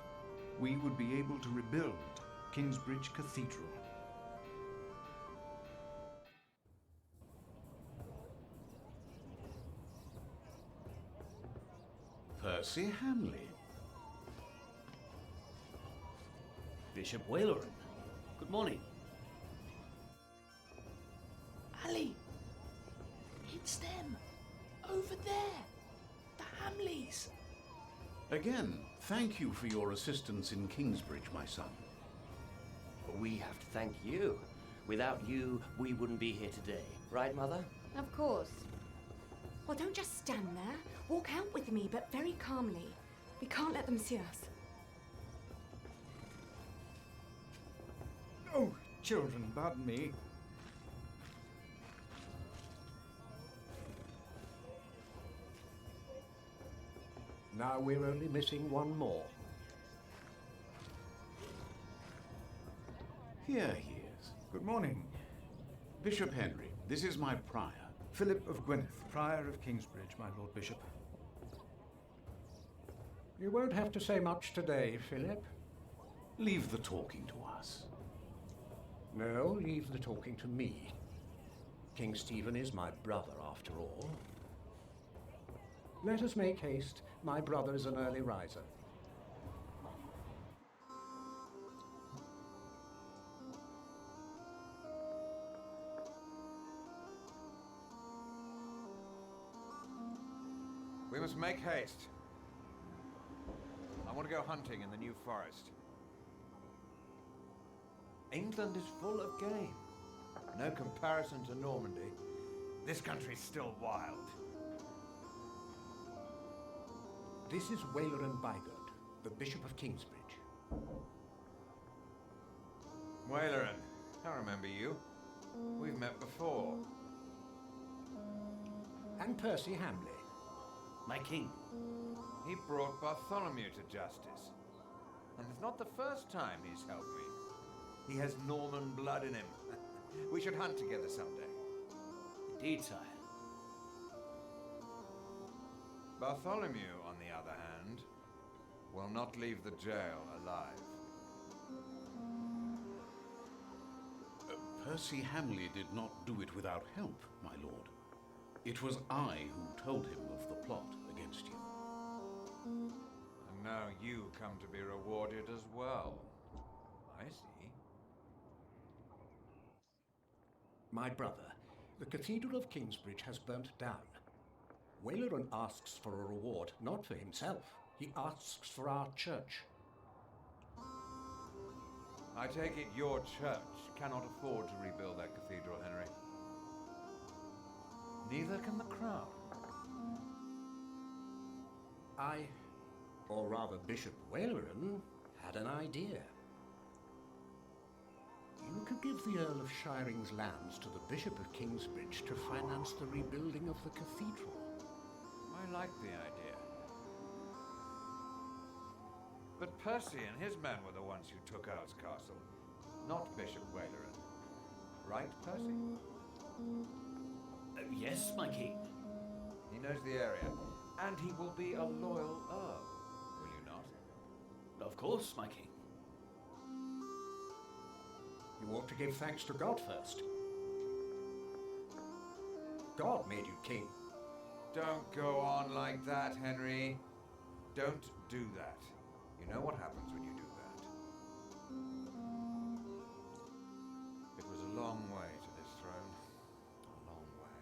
we would be able to rebuild Kingsbridge Cathedral. Percy Hamley. Bishop Waleran. Good morning. Ali! It's them! Over there! The Hamleys! Again, thank you for your assistance in Kingsbridge, my son. We have to thank you. Without you, we wouldn't be here today. Right, Mother? Of course. Well, don't just stand there. Walk out with me, but very calmly. We can't let them see us. Oh, children, pardon me. Now we're only missing one more. Here he is. Good morning. Bishop Henry, this is my prior. Philip of Gwynedd, Prior of Kingsbridge, my Lord Bishop. You won't have to say much today, Philip. Leave the talking to us. No, leave the talking to me. King Stephen is my brother, after all. Let us make haste. My brother is an early riser. We must make haste. I want to go hunting in the New Forest. England is full of game. No comparison to Normandy. This country's still wild. This is Waleran Bygod, the Bishop of Kingsbridge. Waleran, I remember you. We've met before. And Percy Hamley. My king. He brought Bartholomew to justice. And it's not the first time he's helped me. He has Norman blood in him. We should hunt together someday. Indeed, sire. Bartholomew, on the other hand, will not leave the jail alive. Percy Hamley did not do it without help, my lord. It was I who told him of the plot against you. And now you come to be rewarded as well. I see. My brother, the Cathedral of Kingsbridge has burnt down. Waleran asks for a reward, not for himself. He asks for our church. I take it your church cannot afford to rebuild that cathedral, Henry. Neither can the crown. I, or rather Bishop Waleran, had an idea. You could give the Earl of Shiring's lands to the Bishop of Kingsbridge to finance the rebuilding of the cathedral. I like the idea. But Percy and his men were the ones who took Earl's Castle, not Bishop Waleran. Right, Percy? Yes, my king. He knows the area, and he will be a loyal Earl, will you not? Of course, my king. You ought to give thanks to God first. God made you king. Don't go on like that, Henry. Don't do that. You know what happens when you do that. It was a long way to this throne. A long way.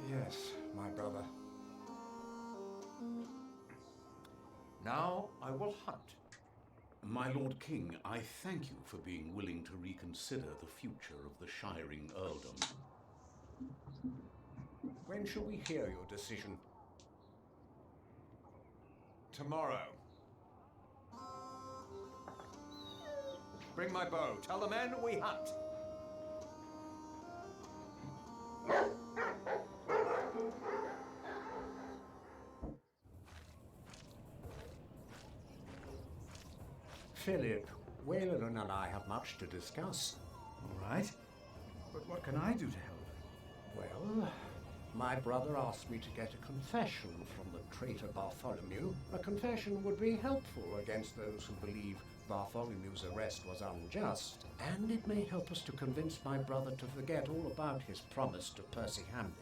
Yes, my brother. Now I will hunt. My Lord King, I thank you for being willing to reconsider the future of the Shiring Earldom. When shall we hear your decision? Tomorrow. Bring my bow. Tell the men we hunt. Philip, Waleran and I have much to discuss. All right. But what can I do to help? Well, my brother asked me to get a confession from the traitor Bartholomew. A confession would be helpful against those who believe Bartholomew's arrest was unjust, and it may help us to convince my brother to forget all about his promise to Percy Hamley.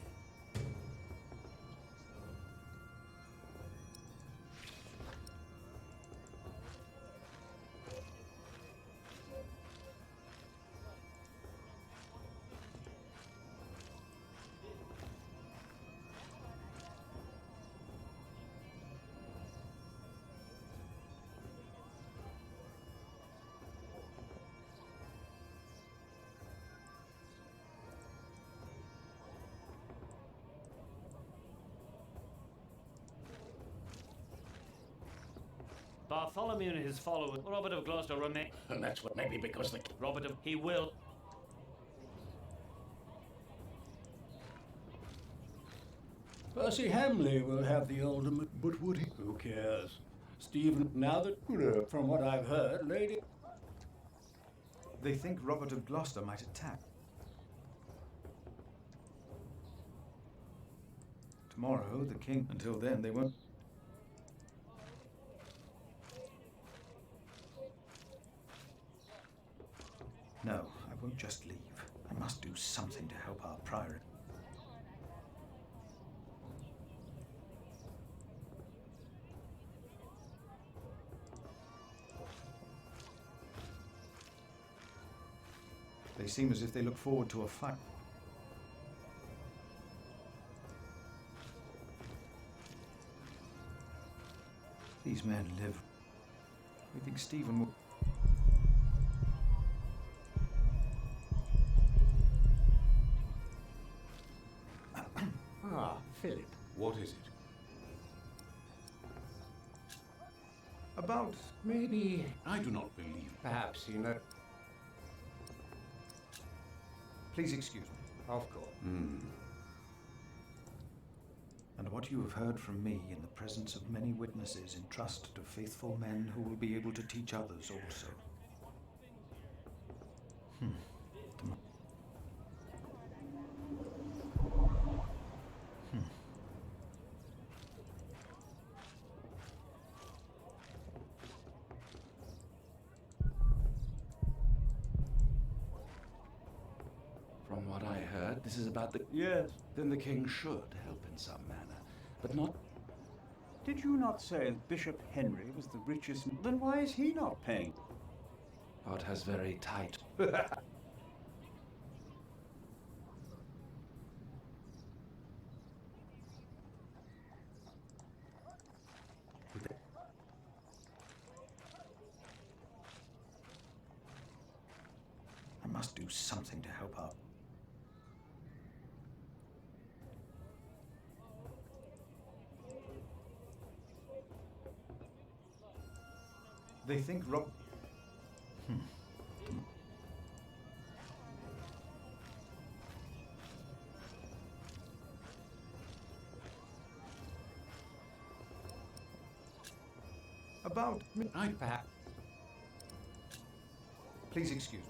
Bartholomew and his followers, Robert of Gloucester remain. And that's what maybe because the... Robert of... He will... Percy Hamley will have the ultimate, but would he? Who cares? Stephen, now that, from what I've heard, Lady... They think Robert of Gloucester might attack. Tomorrow, the king... Until then, they won't... No, I won't just leave. I must do something to help our prior. They seem as if they look forward to a fight. These men live. We think Stephen will... Ah, Philip. What is it? About maybe... I do not believe. Perhaps you know... Please excuse me. Of course. And what you have heard from me in the presence of many witnesses entrust to faithful men who will be able to teach others also. From what I heard, this is about the... Yes. Then the king should help in some manner, but not... Did you not say Bishop Henry was the richest? Then why is he not paying? God has very tight... I must do something to help out. They think Rob... About... I perhaps... Please excuse me.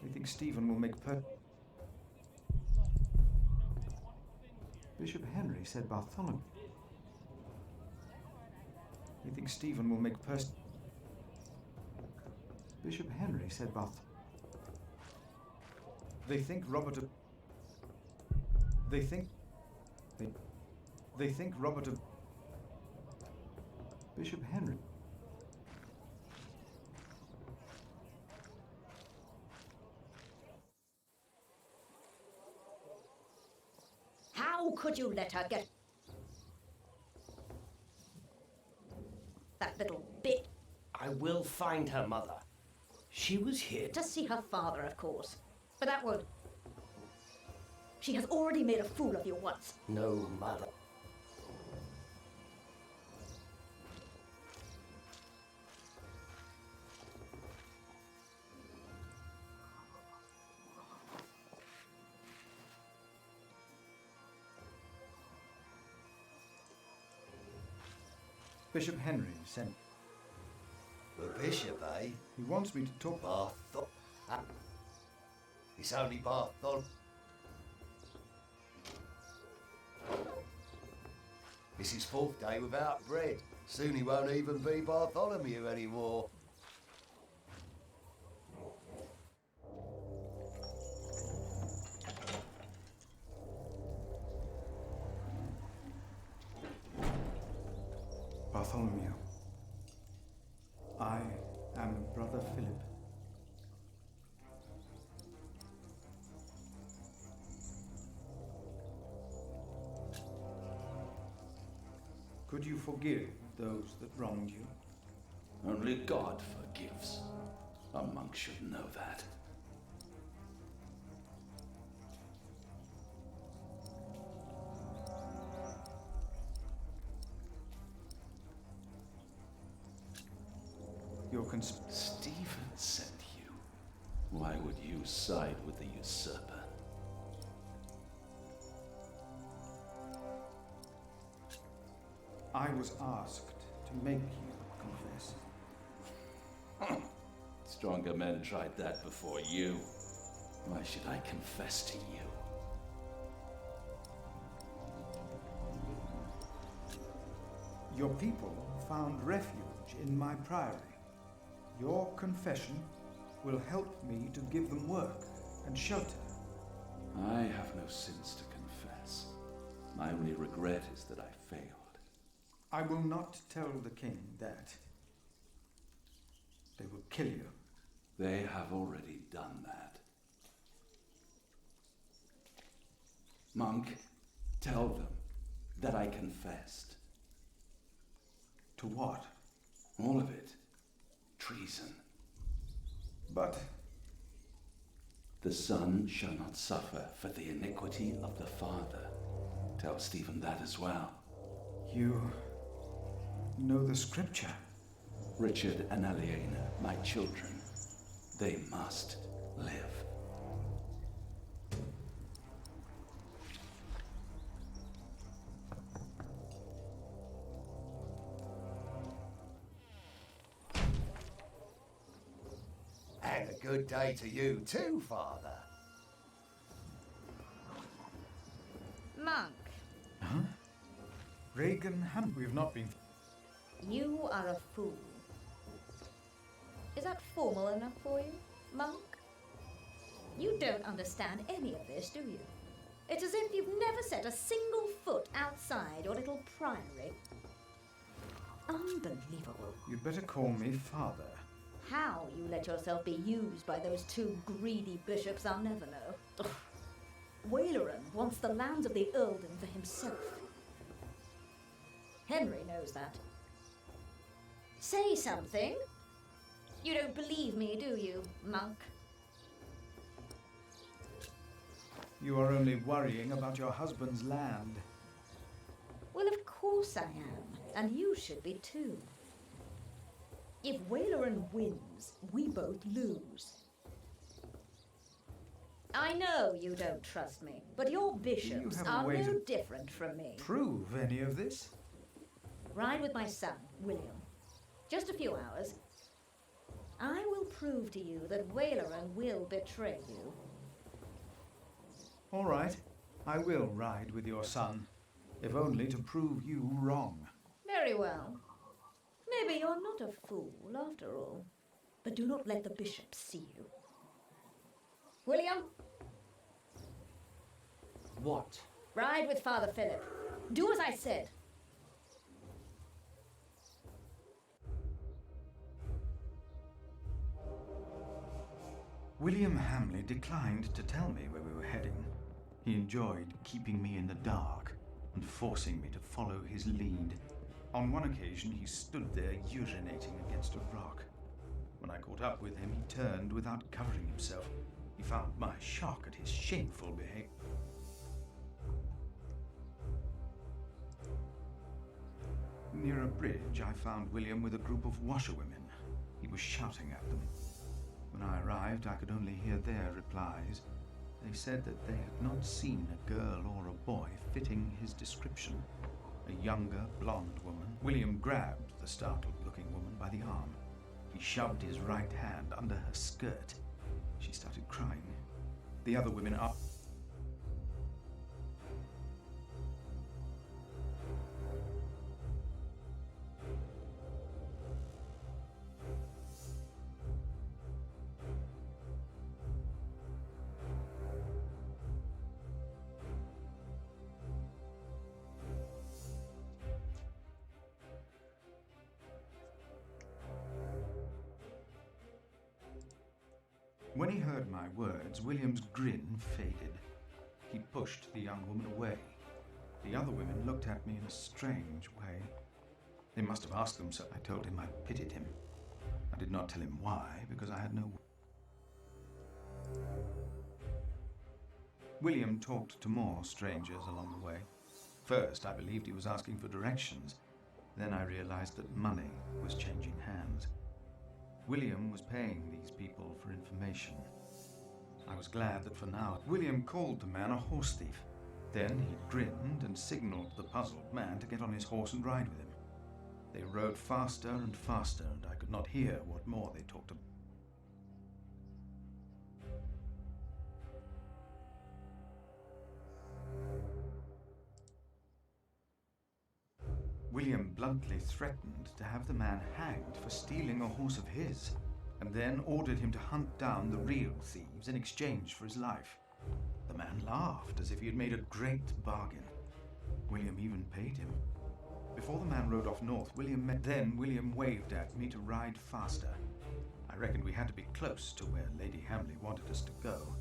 I think Stephen will make Bishop Henry said Bartholomew. I think Stephen will make Bishop Henry said They think Robert They think Robert Bishop Henry. How could you let her get that little bit? I will find her, Mother. She was here To see her father, of course. But that won't. She has already made a fool of you once. No, Mother. Bishop Henry sent. The bishop, eh? He wants me to talk. It's only Barthol. It's his 4th day without bread. Soon he won't even be Bartholomew anymore. Bartholomew. I am Brother Philip. Could you forgive those that wronged you? Only God forgives. A monk should know that. your Stephen sent you. Why would you side with the usurper? I was asked to make you confess. Stronger men tried that before you. Why should I confess to you? Your people found refuge in my priory. Your confession will help me to give them work and shelter. I have no sins to confess. My only regret is that I failed. I will not tell the king that. They will kill you. They have already done that. Monk, tell them that I confessed. To what? All of it. Treason. But the son shall not suffer for the iniquity of the father. Tell Stephen that as well. You know the scripture. Richard and Aliena, my children, they must live. And a good day to you too, Father. Monk, Huh? Reagan Ham, we've not been. you are a fool. Is that formal enough for you, Monk? You don't understand any of this, do you? It's as if you've never set a single foot outside your little priory. Unbelievable. You'd better call me Father. How you let yourself be used by those two greedy bishops, I'll never know. Ugh. Waleran wants the lands of the earldom for himself. Henry knows that. Say something. You don't believe me, do you, Monk? You are only worrying about your husband's land. Well, of course I am, and you should be too. If Waleran wins, we both lose. I know you don't trust me, but your bishops have a are way no to different from me. Prove any of this? Ride with my son, William. Just a few hours. I will prove to you that Waleran will betray you. All right, I will ride with your son, if only to prove you wrong. Very well. Maybe you're not a fool, after all. But do not let the bishop see you. William? What? Ride with Father Philip. Do as I said. William Hamley declined to tell me where we were heading. He enjoyed keeping me in the dark and forcing me to follow his lead. On one occasion, he stood there urinating against a rock. When I caught up with him, he turned without covering himself. He found my shock at his shameful behavior. Near a bridge, I found William with a group of washerwomen. He was shouting at them. When I arrived, I could only hear their replies. They said that they had not seen a girl or a boy fitting his description. A younger, blonde woman. William grabbed the startled-looking woman by the arm. He shoved his right hand under her skirt. She started crying. The other women up. When he heard my words, William's grin faded. He pushed the young woman away. The other women looked at me in a strange way. They must have asked themselves. I told him I pitied him. I did not tell him why, because I had no... William talked to more strangers along the way. First, I believed he was asking for directions. Then I realized that money was changing hands. William was paying these people for information. I was glad that for now, William called the man a horse thief. Then he grinned and signaled the puzzled man to get on his horse and ride with him. They rode faster and faster, and I could not hear what more they talked about. William bluntly threatened to have the man hanged for stealing a horse of his, and then ordered him to hunt down the real thieves in exchange for his life. The man laughed as if he had made a great bargain. William even paid him. Before the man rode off north, William waved at me to ride faster. I reckoned we had to be close to where Lady Hamley wanted us to go.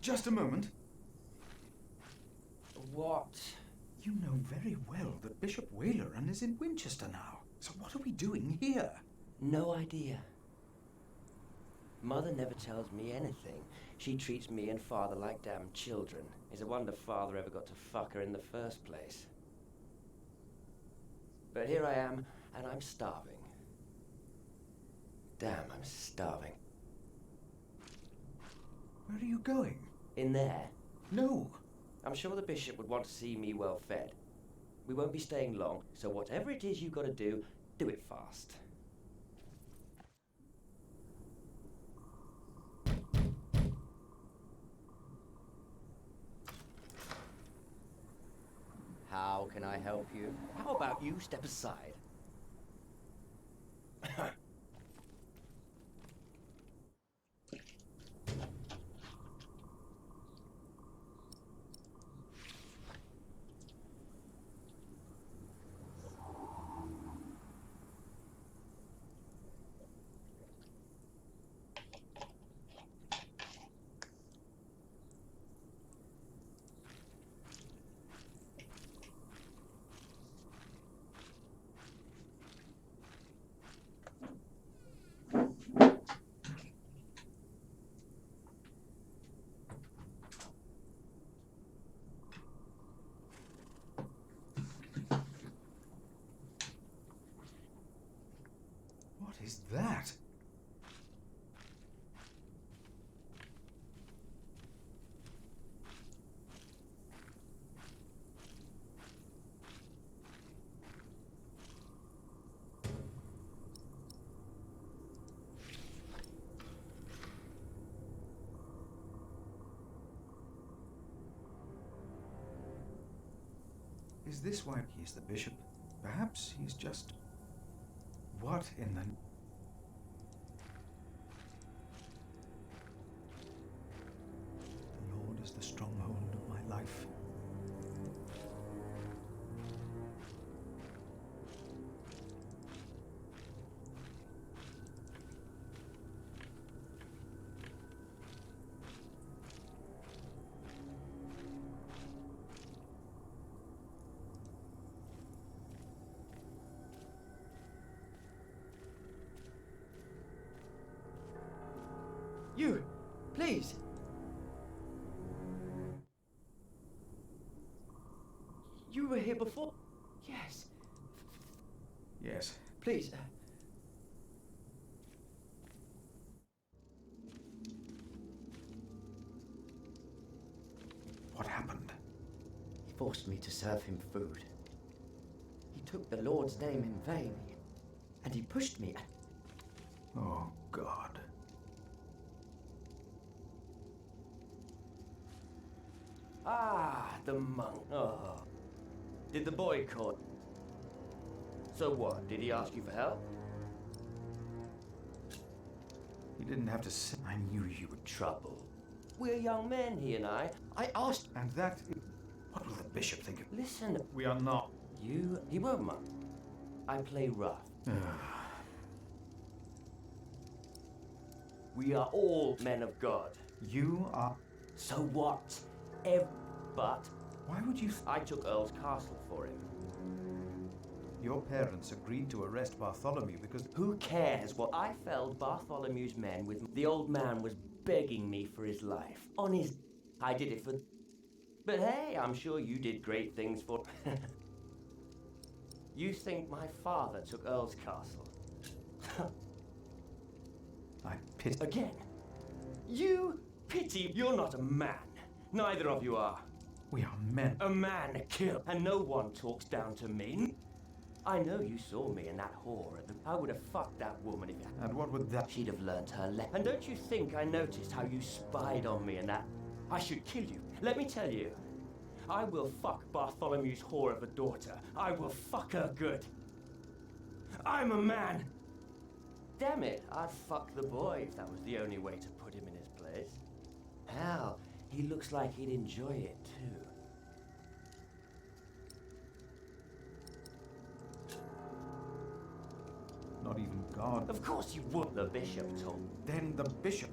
Just a moment. What? You know very well that Bishop Waleran is in Winchester now. So what are we doing here? No idea. Mother never tells me anything. She treats me and Father like damn children. It's a wonder Father ever got to fuck her in the first place. But here I am, and I'm starving. Damn, I'm starving. Where are you going? In there? No. I'm sure the bishop would want to see me well fed. We won't be staying long, so whatever it is you've got to do it fast. How can I help you? How about you step aside? What is that? Is this why he's the bishop? Perhaps he's just... What in the... The Lord is the stronghold of my life. You, please. You were here before? Yes. Yes. Please. What happened? He forced me to serve him food. He took the Lord's name in vain, and he pushed me. Oh, God. Ah, the monk. Oh. Did the boy caught? So what? Did he ask you for help? He didn't have to say. I knew you would. Trouble. We're young men, he and I. I asked. And that... What will the bishop think of... Listen. We are not. He won't, monk. I play rough. We are all men of God. You are... So what? But... Why would you... I took Earl's castle for him. Your parents agreed to arrest Bartholomew because... Who cares? Well, I felled Bartholomew's men with... The old man was begging me for his life. On his... I did it for... But hey, I'm sure you did great things for... You think my father took Earl's Castle? I pity... Again? You pity? You're not a man. Neither of you are. We are men. A man killed, and no one talks down to me. I know you saw me in that whore. I would have fucked that woman if... And what would that... She'd have learnt her lesson. And don't you think I noticed how you spied on me and that... I should kill you. Let me tell you. I will fuck Bartholomew's whore of a daughter. I will fuck her good. I'm a man. Damn it, I'd fuck the boy if that was the only way to put him in his place. Hell, he looks like he'd enjoy it too. Not even God. Of course you would, the bishop told. Then the bishop...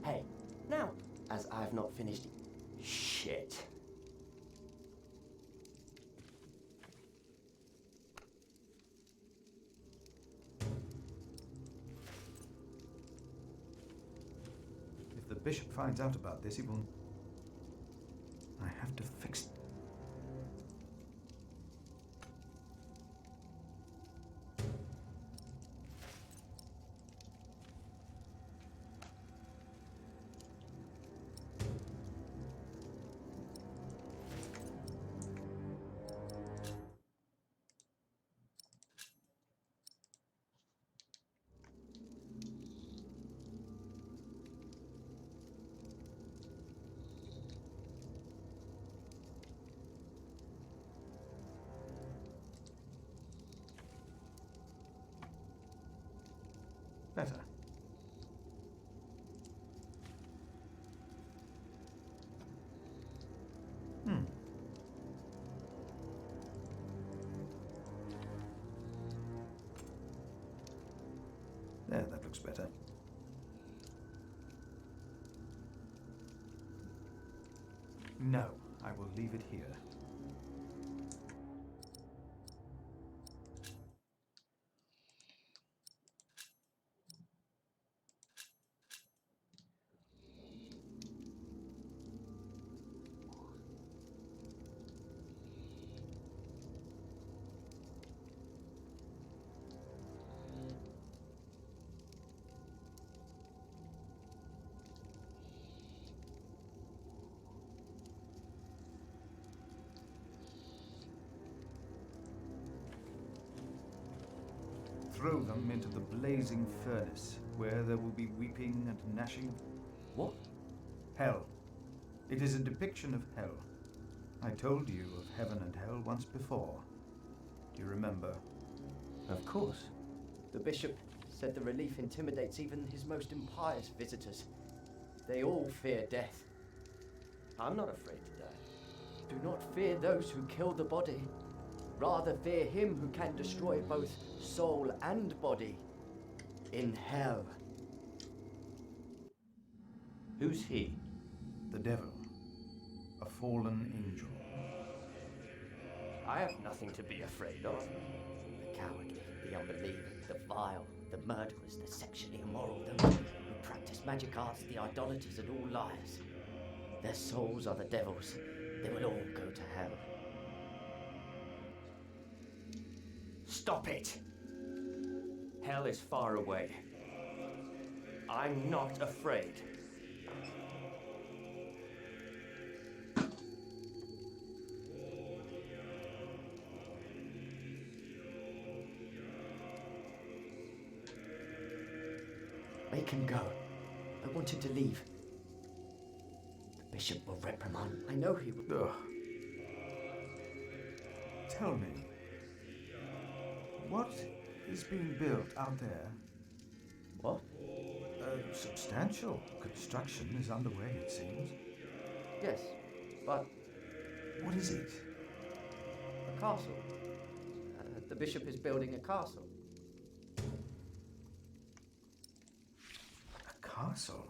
Hey, now, as I've not finished... Shit. If the bishop finds out about this, he will... I have to fix... Better. There, that looks better. No, I will leave it here. Throw them into the blazing furnace, where there will be weeping and gnashing. What? Hell. It is a depiction of hell. I told you of heaven and hell once before. Do you remember? Of course. The bishop said the relief intimidates even his most impious visitors. They all fear death. I'm not afraid to die. Do not fear those who kill the body. Rather fear him who can destroy both soul and body in hell. Who's he? The devil. A fallen angel. I have nothing to be afraid of. The cowardly, the unbelieving, the vile, the murderers, the sexually immoral, those who practice magic arts, the idolaters, and all liars. Their souls are the devil's. They will all go to hell. Stop it! Hell is far away. I'm not afraid. Make him go. I want him to leave. The bishop will reprimand. I know he will. Ugh. Tell me, what is being built out there? What? A substantial construction is underway, it seems. Yes, but... What is it? A castle. The bishop is building a castle. A castle?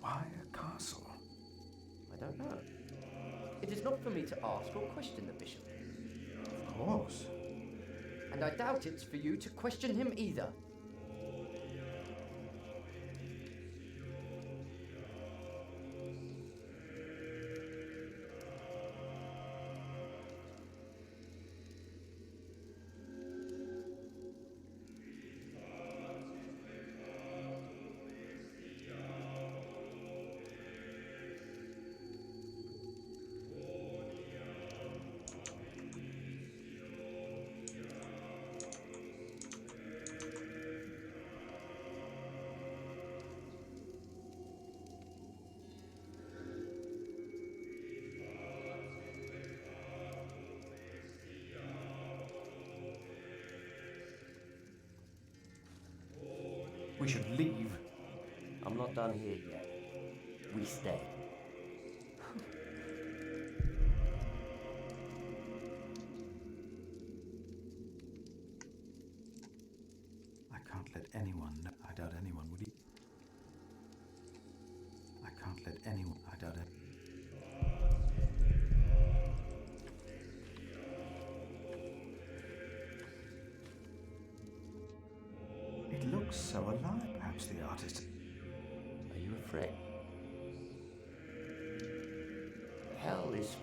Why a castle? I don't know. It is not for me to ask or question the bishop. Of course. And I doubt it's for you to question him either. We should leave. I'm not done here yet. We stay. I can't let anyone know. I doubt anyone would. I can't let anyone. I doubt it. It looks so alive. Perhaps the artist. Are you afraid? Hell is...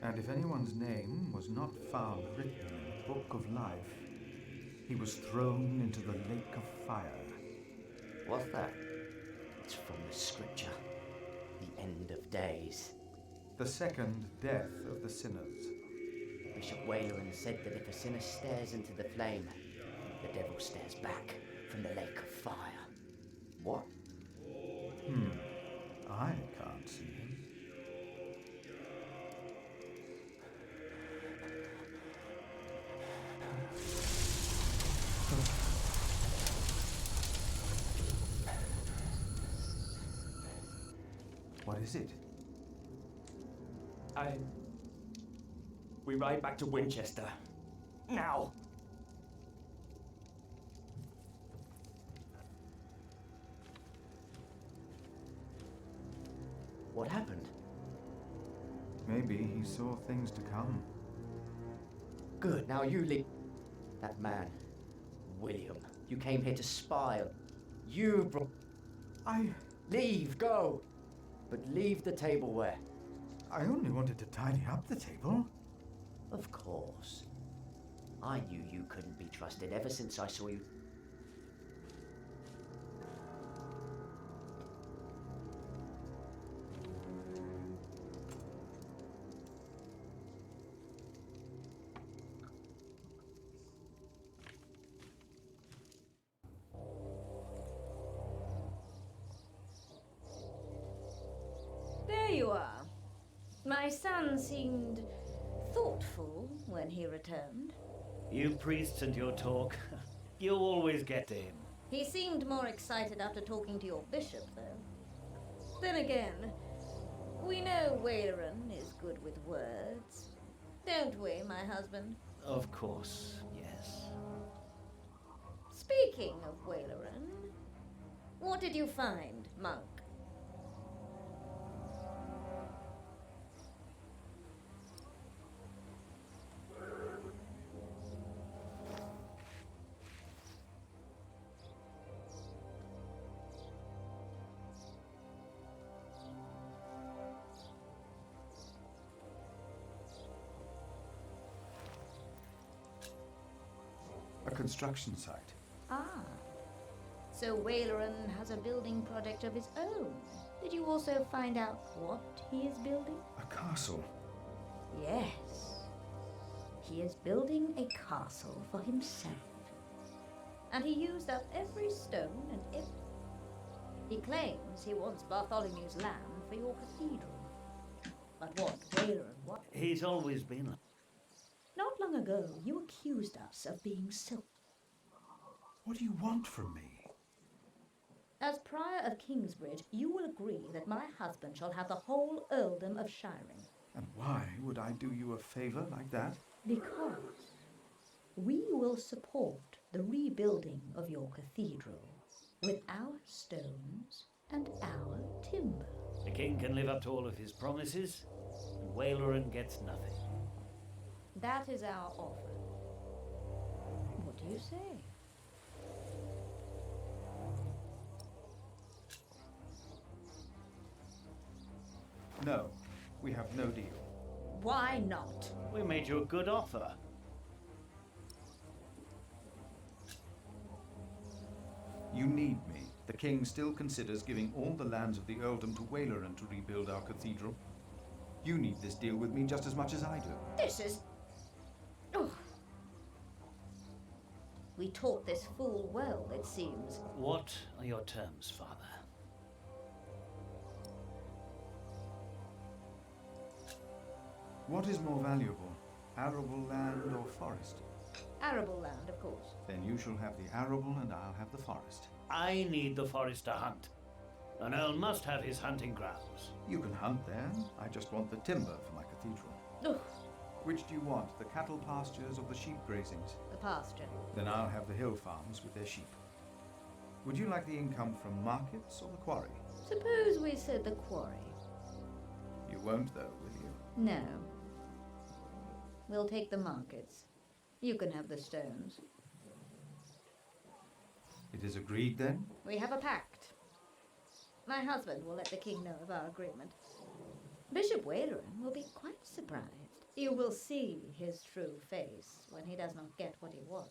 And if anyone's name was not found written in the book of life, he was thrown into the lake of fire. What's that? It's from the scripture. The end of days. The second death of the sinners. Bishop Waleran said that if a sinner stares into the flame, the devil stares back from the lake of fire. What? I can't see him. What is it? We ride back to Winchester. Now! What happened? Maybe he saw things to come. Good, now you leave. That man, William, you came here to spy on. You brought... Leave, go! But leave the tableware. I only wanted to tidy up the table. Of course. I knew you couldn't be trusted ever since I saw you. There you are. My son seemed thoughtful when he returned. You priests and your talk. You always get to him. He seemed more excited after talking to your bishop, though. Then again, we know Waleran is good with words. Don't we, my husband? Of course, yes. Speaking of Waleran, what did you find, monk? A construction site. Ah. So Waleran has a building project of his own. Did you also find out what he is building? A castle. Yes. He is building a castle for himself. And he used up every stone and every... He claims he wants Bartholomew's land for your cathedral. But what Waleran... What? He's always been a... Not long ago, you accused us of being self... What do you want from me? As Prior of Kingsbridge, you will agree that my husband shall have the whole earldom of Shiring. And why would I do you a favor like that? Because we will support the rebuilding of your cathedral with our stones and our timber. The king can live up to all of his promises, and Wailoran gets nothing. That is our offer. What do you say? No, we have no deal. Why not? We made you a good offer. You need me. The king still considers giving all the lands of the earldom to Wailoran to rebuild our cathedral. You need this deal with me just as much as I do. This is... Oh. We taught this fool well, it seems. What are your terms, father? What is more valuable, arable land or forest? Arable land, of course. Then you shall have the arable and I'll have the forest. I need the forest to hunt. An earl must have his hunting grounds. You can hunt there. I just want the timber for my cathedral. Ugh. Which do you want, the cattle pastures or the sheep grazings? The pasture. Then I'll have the hill farms with their sheep. Would you like the income from markets or the quarry? Suppose we said the quarry. You won't though, will you? No. We'll take the markets. You can have the stones. It is agreed then? We have a pact. My husband will let the king know of our agreement. Bishop Wailoran will be quite surprised. You will see his true face when he does not get what he wants.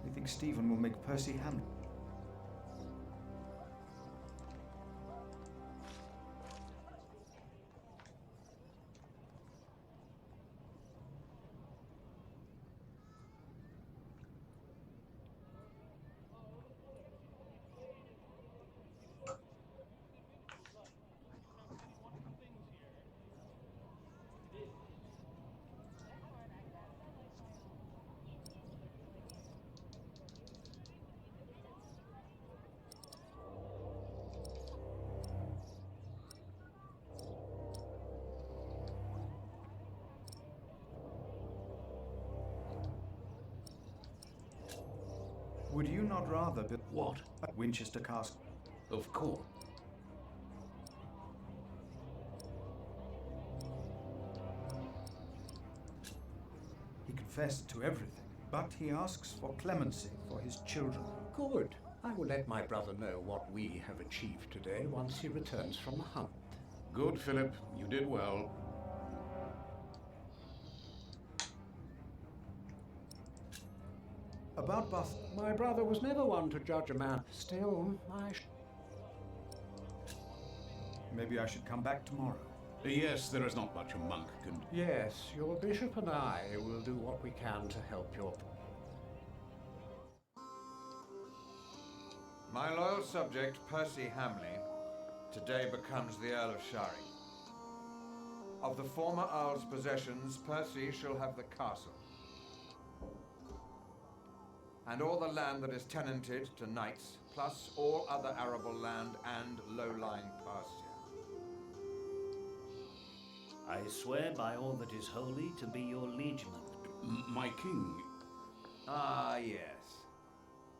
You think Stephen will make Percy Hamlet? Would you not rather build what? At Winchester Castle? Of course. He confessed to everything, but he asks for clemency for his children. Good. I will let my brother know what we have achieved today once he returns from the hunt. Good, Philip. You did well. About Bath... My brother was never one to judge a man. Still, Maybe I should come back tomorrow. Yes, there is not much a monk can do. Yes, your bishop and I will do what we can to help your... My loyal subject, Percy Hamley, today becomes the Earl of Shari. Of the former Earl's possessions, Percy shall have the castle. and all the land that is tenanted to knights, plus all other arable land and low-lying pasture. I swear by all that is holy to be your liegeman. My king. Ah, yes.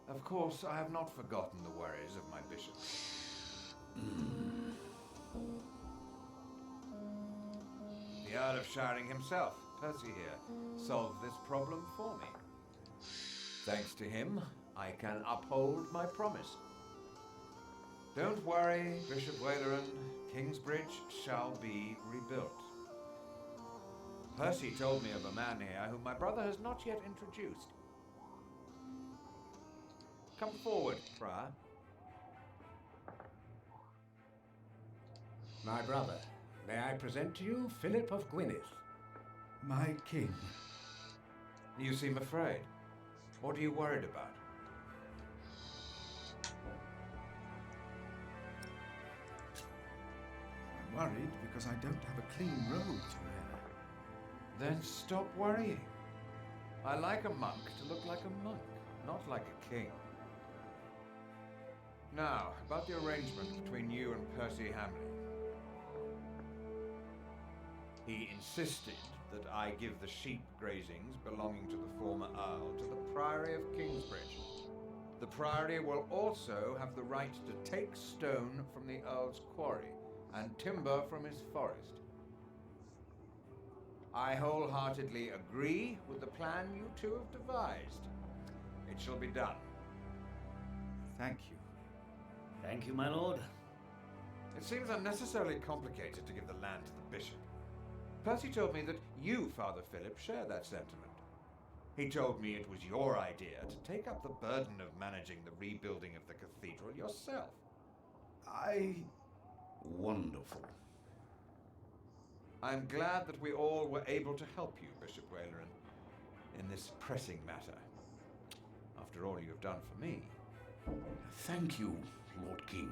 Of course, I have not forgotten the worries of my bishop. The Earl of Shiring himself, Percy here, solved this problem for me. Thanks to him, I can uphold my promise. Don't worry, Bishop Waleran. Kingsbridge shall be rebuilt. Percy told me of a man here whom my brother has not yet introduced. Come forward, Prior. My brother, may I present to you Philip of Gwynedd? My king. You seem afraid. What are you worried about? I'm worried because I don't have a clean robe to wear. Then stop worrying. I like a monk to look like a monk, not like a king. Now, about the arrangement between you and Percy Hamley. He insisted that I give the sheep grazings belonging to the former Earl to the Priory of Kingsbridge. The Priory will also have the right to take stone from the Earl's quarry and timber from his forest. I wholeheartedly agree with the plan you two have devised. It shall be done. Thank you. Thank you, my lord. It seems unnecessarily complicated to give the land to the bishop. Percy told me that you, Father Philip, share that sentiment. He told me it was your idea to take up the burden of managing the rebuilding of the cathedral yourself. Wonderful. I'm glad that we all were able to help you, Bishop Waleran, in this pressing matter. After all you have done for me. Thank you, Lord King.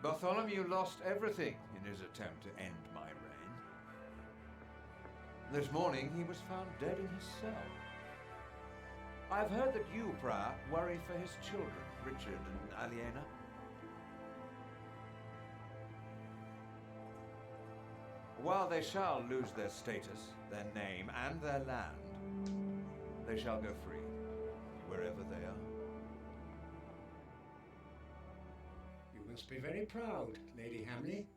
Bartholomew lost everything in his attempt to end my reign. This morning he was found dead in his cell. I've heard that you, Prior, worry for his children, Richard and Aliena. While they shall lose their status, their name, and their land, they shall go free, wherever they are. You must be very proud, Lady Hamley.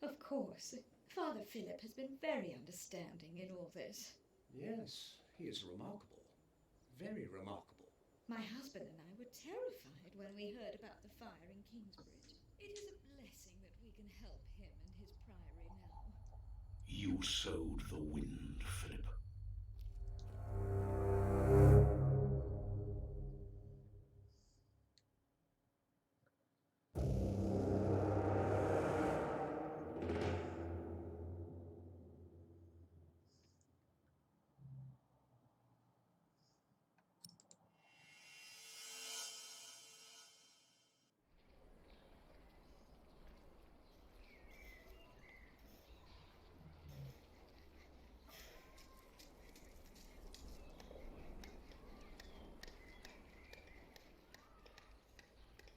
Of course. Father Philip has been very understanding in all this. Yes, he is remarkable. Very remarkable. My husband and I were terrified when we heard about the fire in Kingsbridge. It is a blessing that we can help him and his priory now. You sowed the wind, Philip.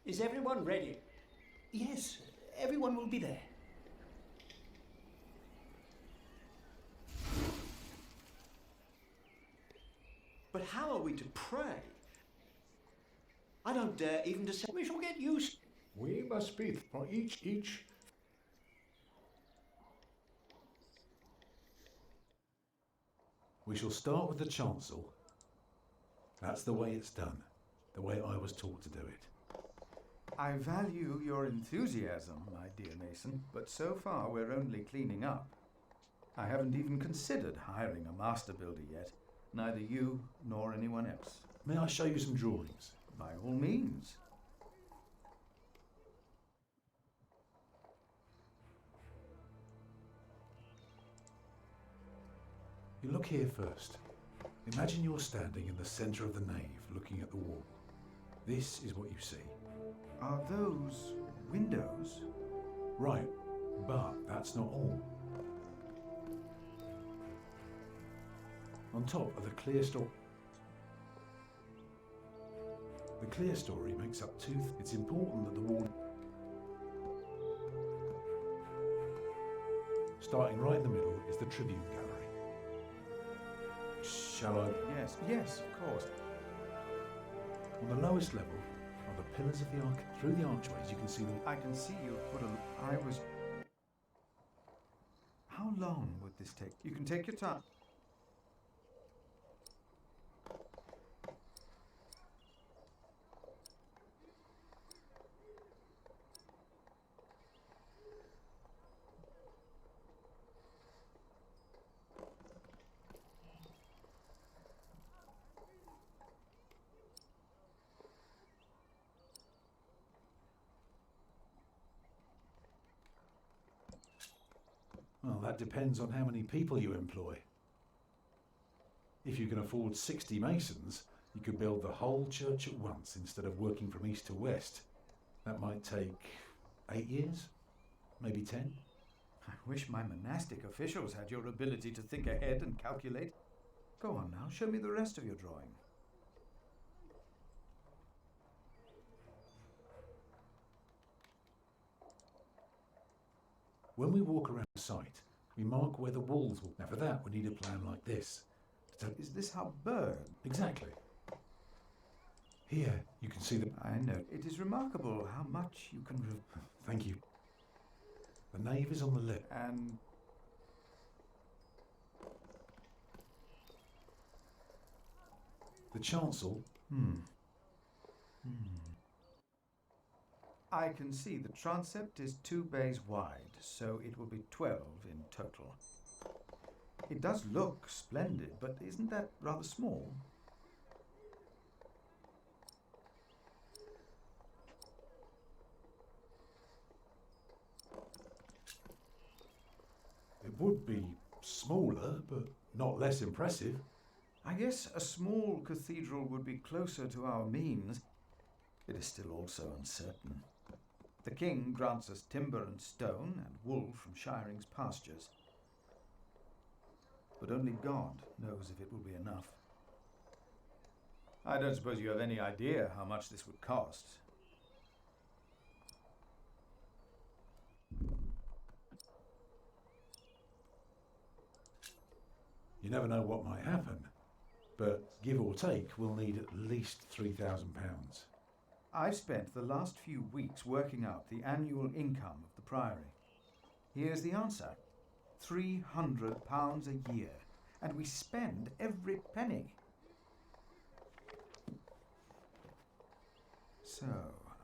Is everyone ready? Yes, everyone will be there. But how are we to pray? I don't dare even to say we shall get used. We must speak for each. We shall start with the chancel. That's the way it's done. The way I was taught to do it. I value your enthusiasm, my dear Mason, but so far we're only cleaning up. I haven't even considered hiring a master builder yet. Neither you nor anyone else. May I show you some drawings? By all means. You look here first. Imagine you're standing in the centre of the nave, looking at the wall. This is what you see. Are those windows? Right, but that's not all. On top of the clear The clear story makes up two. It's important that the wall. Starting right in the middle is the Tribune Gallery. Shall I? Yes, yes, of course. On the lowest level are the pillars of the arch. Through the archways, you can see them. I can see you put a. I was. How long would this take? You can take your time. Well, that depends on how many people you employ. If you can afford 60 masons, you could build the whole church at once instead of working from east to west. That might take 8 years, maybe 10. I wish my monastic officials had your ability to think ahead and calculate. Go on now, show me the rest of your drawing. When we walk around the site, we mark where the walls will. Now for that, we need a plan like this. Is this how bird? Exactly. Here, you can see the. I know. It is remarkable how much you can. Thank you. The nave is on the left. And. The chancel. I can see the transept is 2 bays wide, so it will be 12 in total. It does look splendid, but isn't that rather small? It would be smaller, but not less impressive. I guess a small cathedral would be closer to our means. It is still also uncertain. The king grants us timber and stone and wool from Shiring's pastures. But only God knows if it will be enough. I don't suppose you have any idea how much this would cost. You never know what might happen, but give or take, we'll need at least £3,000. I've spent the last few weeks working out the annual income of the priory. Here's the answer. £300 a year, and we spend every penny. So,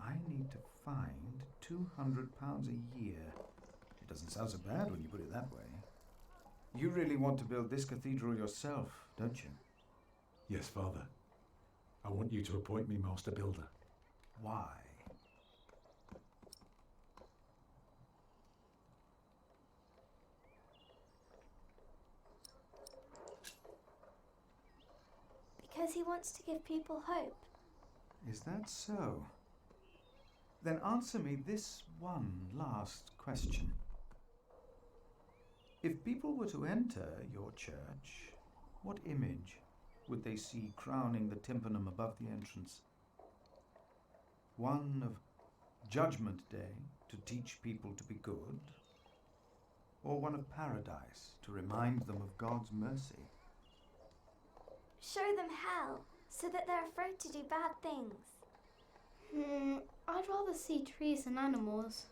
I need to find £200 a year. It doesn't sound so bad when you put it that way. You really want to build this cathedral yourself, don't you? Yes, Father. I want you to appoint me Master Builder. Why? Because he wants to give people hope. Is that so? Then answer me this one last question. If people were to enter your church, what image would they see crowning the tympanum above the entrance? One of Judgment Day to teach people to be good? Or one of Paradise to remind them of God's mercy? Show them hell, so that they're afraid to do bad things. I'd rather see trees and animals.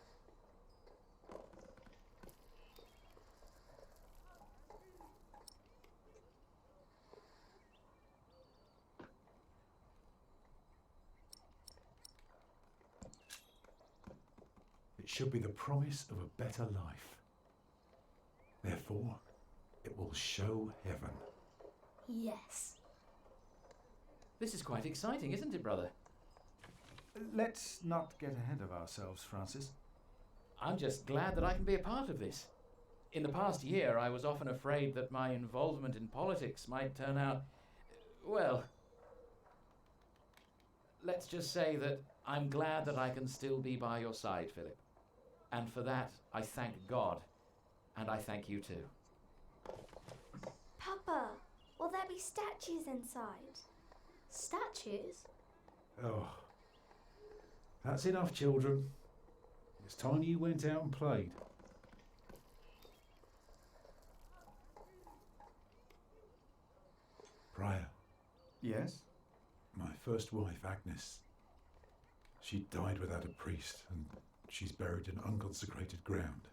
It should be the promise of a better life. Therefore, it will show heaven. Yes. This is quite exciting, isn't it, brother? Let's not get ahead of ourselves, Francis. I'm just glad that I can be a part of this. In the past year, I was often afraid that my involvement in politics might turn out, well, let's just say that I'm glad that I can still be by your side, Philip. And for that, I thank God, and I thank you too. Papa, will there be statues inside? Statues? Oh. That's enough, children. It's time you went out and played. Prior. Yes? My first wife, Agnes. She died without a priest, and she's buried in unconsecrated ground.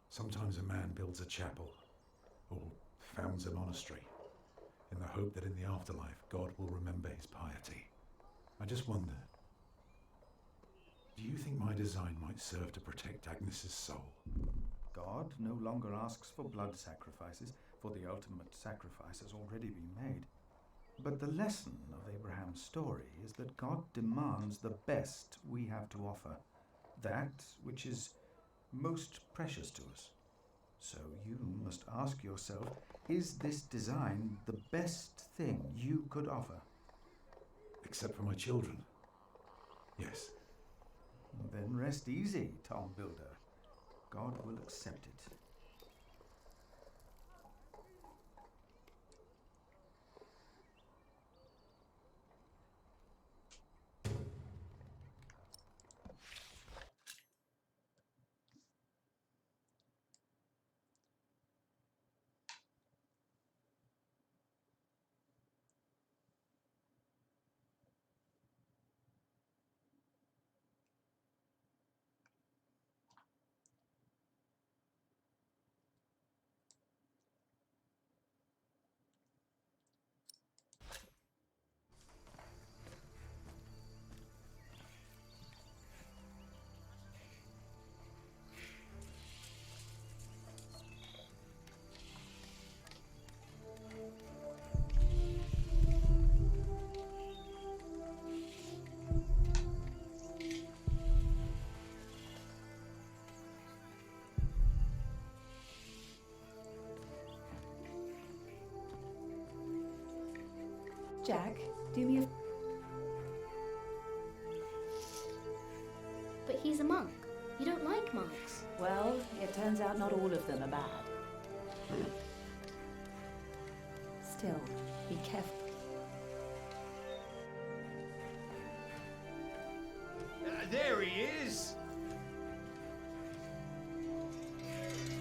Sometimes a man builds a chapel, or founds a monastery, in the hope that in the afterlife God will remember his piety. I just wonder, do you think my design might serve to protect Agnes's soul? God no longer asks for blood sacrifices, for the ultimate sacrifice has already been made. But the lesson of Abraham's story is that God demands the best we have to offer, that which is most precious to us. So you must ask yourself, is this design the best thing you could offer? Except for my children. Yes. Then rest easy, Tom Builder. God will accept it. Jack, do me a... But he's a monk. You don't like monks. Well, it turns out not all of them are bad. Still, be careful. There he is!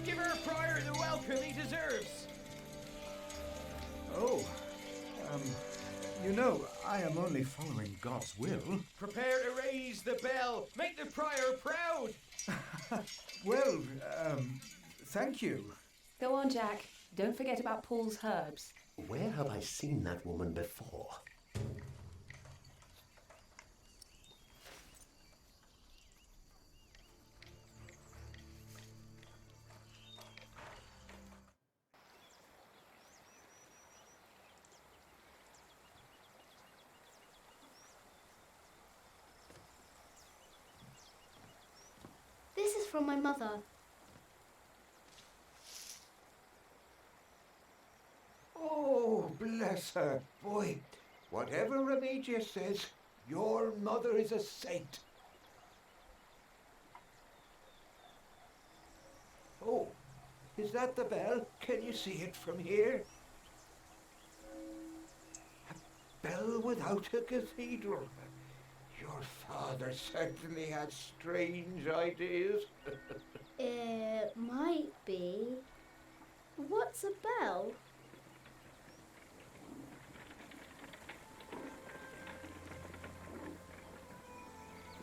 Give our prior the welcome he deserves! Oh, you know, I am only following God's will. Prepare to raise the bell! Make the prior proud! Well, thank you. Go on, Jack. Don't forget about Paul's herbs. Where have I seen that woman before? This is from my mother. Oh, bless her. Boy, whatever Remigius says, your mother is a saint. Oh, is that the bell? Can you see it from here? A bell without a cathedral. Your father certainly had strange ideas. It might be. What's a bell?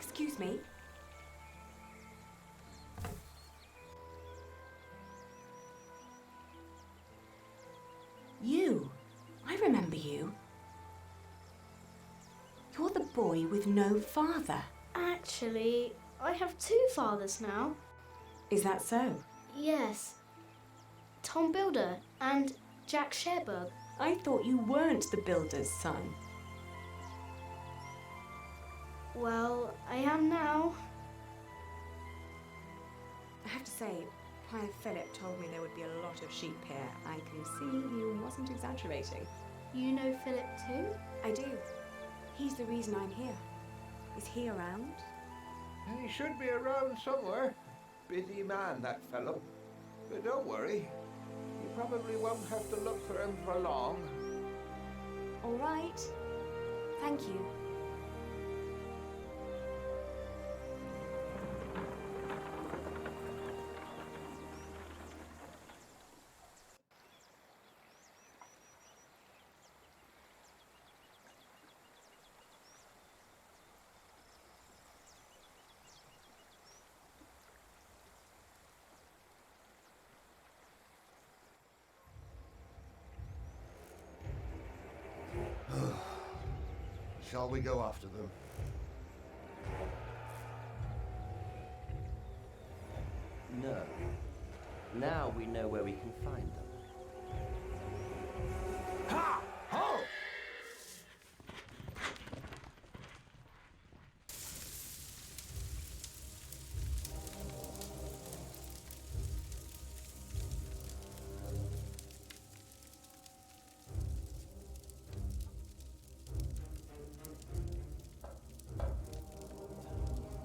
Excuse me. You. I remember you. You're the boy with no father. Actually, I have two fathers now. Is that so? Yes. Tom Builder and Jack Sherbug. I thought you weren't the builder's son. Well, I am now. I have to say, Prior Philip told me there would be a lot of sheep here. I can see he wasn't exaggerating. You know Philip too? I do. He's the reason I'm here. Is he around? He should be around somewhere. Busy man, that fellow. But don't worry. You probably won't have to look for him for long. All right. Thank you. Shall we go after them? No. Now we know where we can find them. Ha! Ho!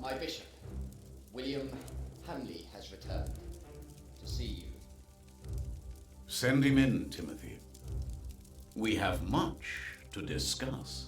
My bishop, William Hamley, has returned to see you. Send him in, Timothy. We have much to discuss.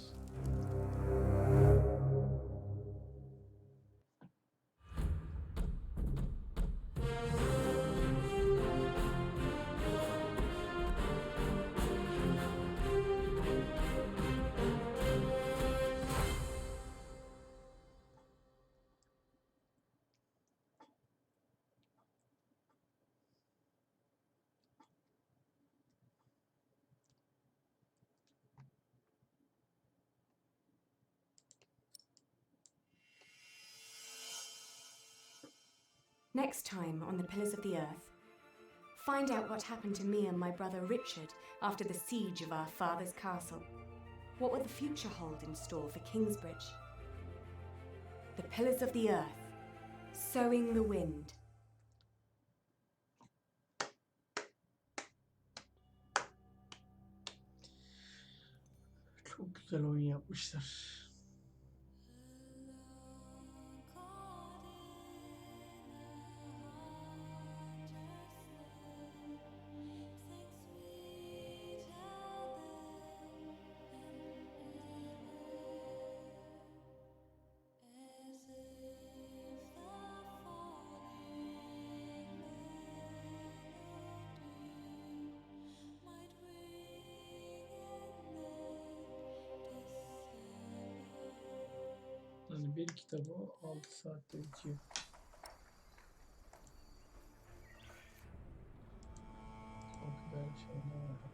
Next time on the Pillars of the Earth, find out what happened to me and my brother Richard after the siege of our father's castle. What will the future hold in store for Kingsbridge? The Pillars of the Earth, Sowing the Wind. Çok güzel oyun yapmışlar. Yani bir kitabı 6 saatte bitiyor. O kadar şeyler var.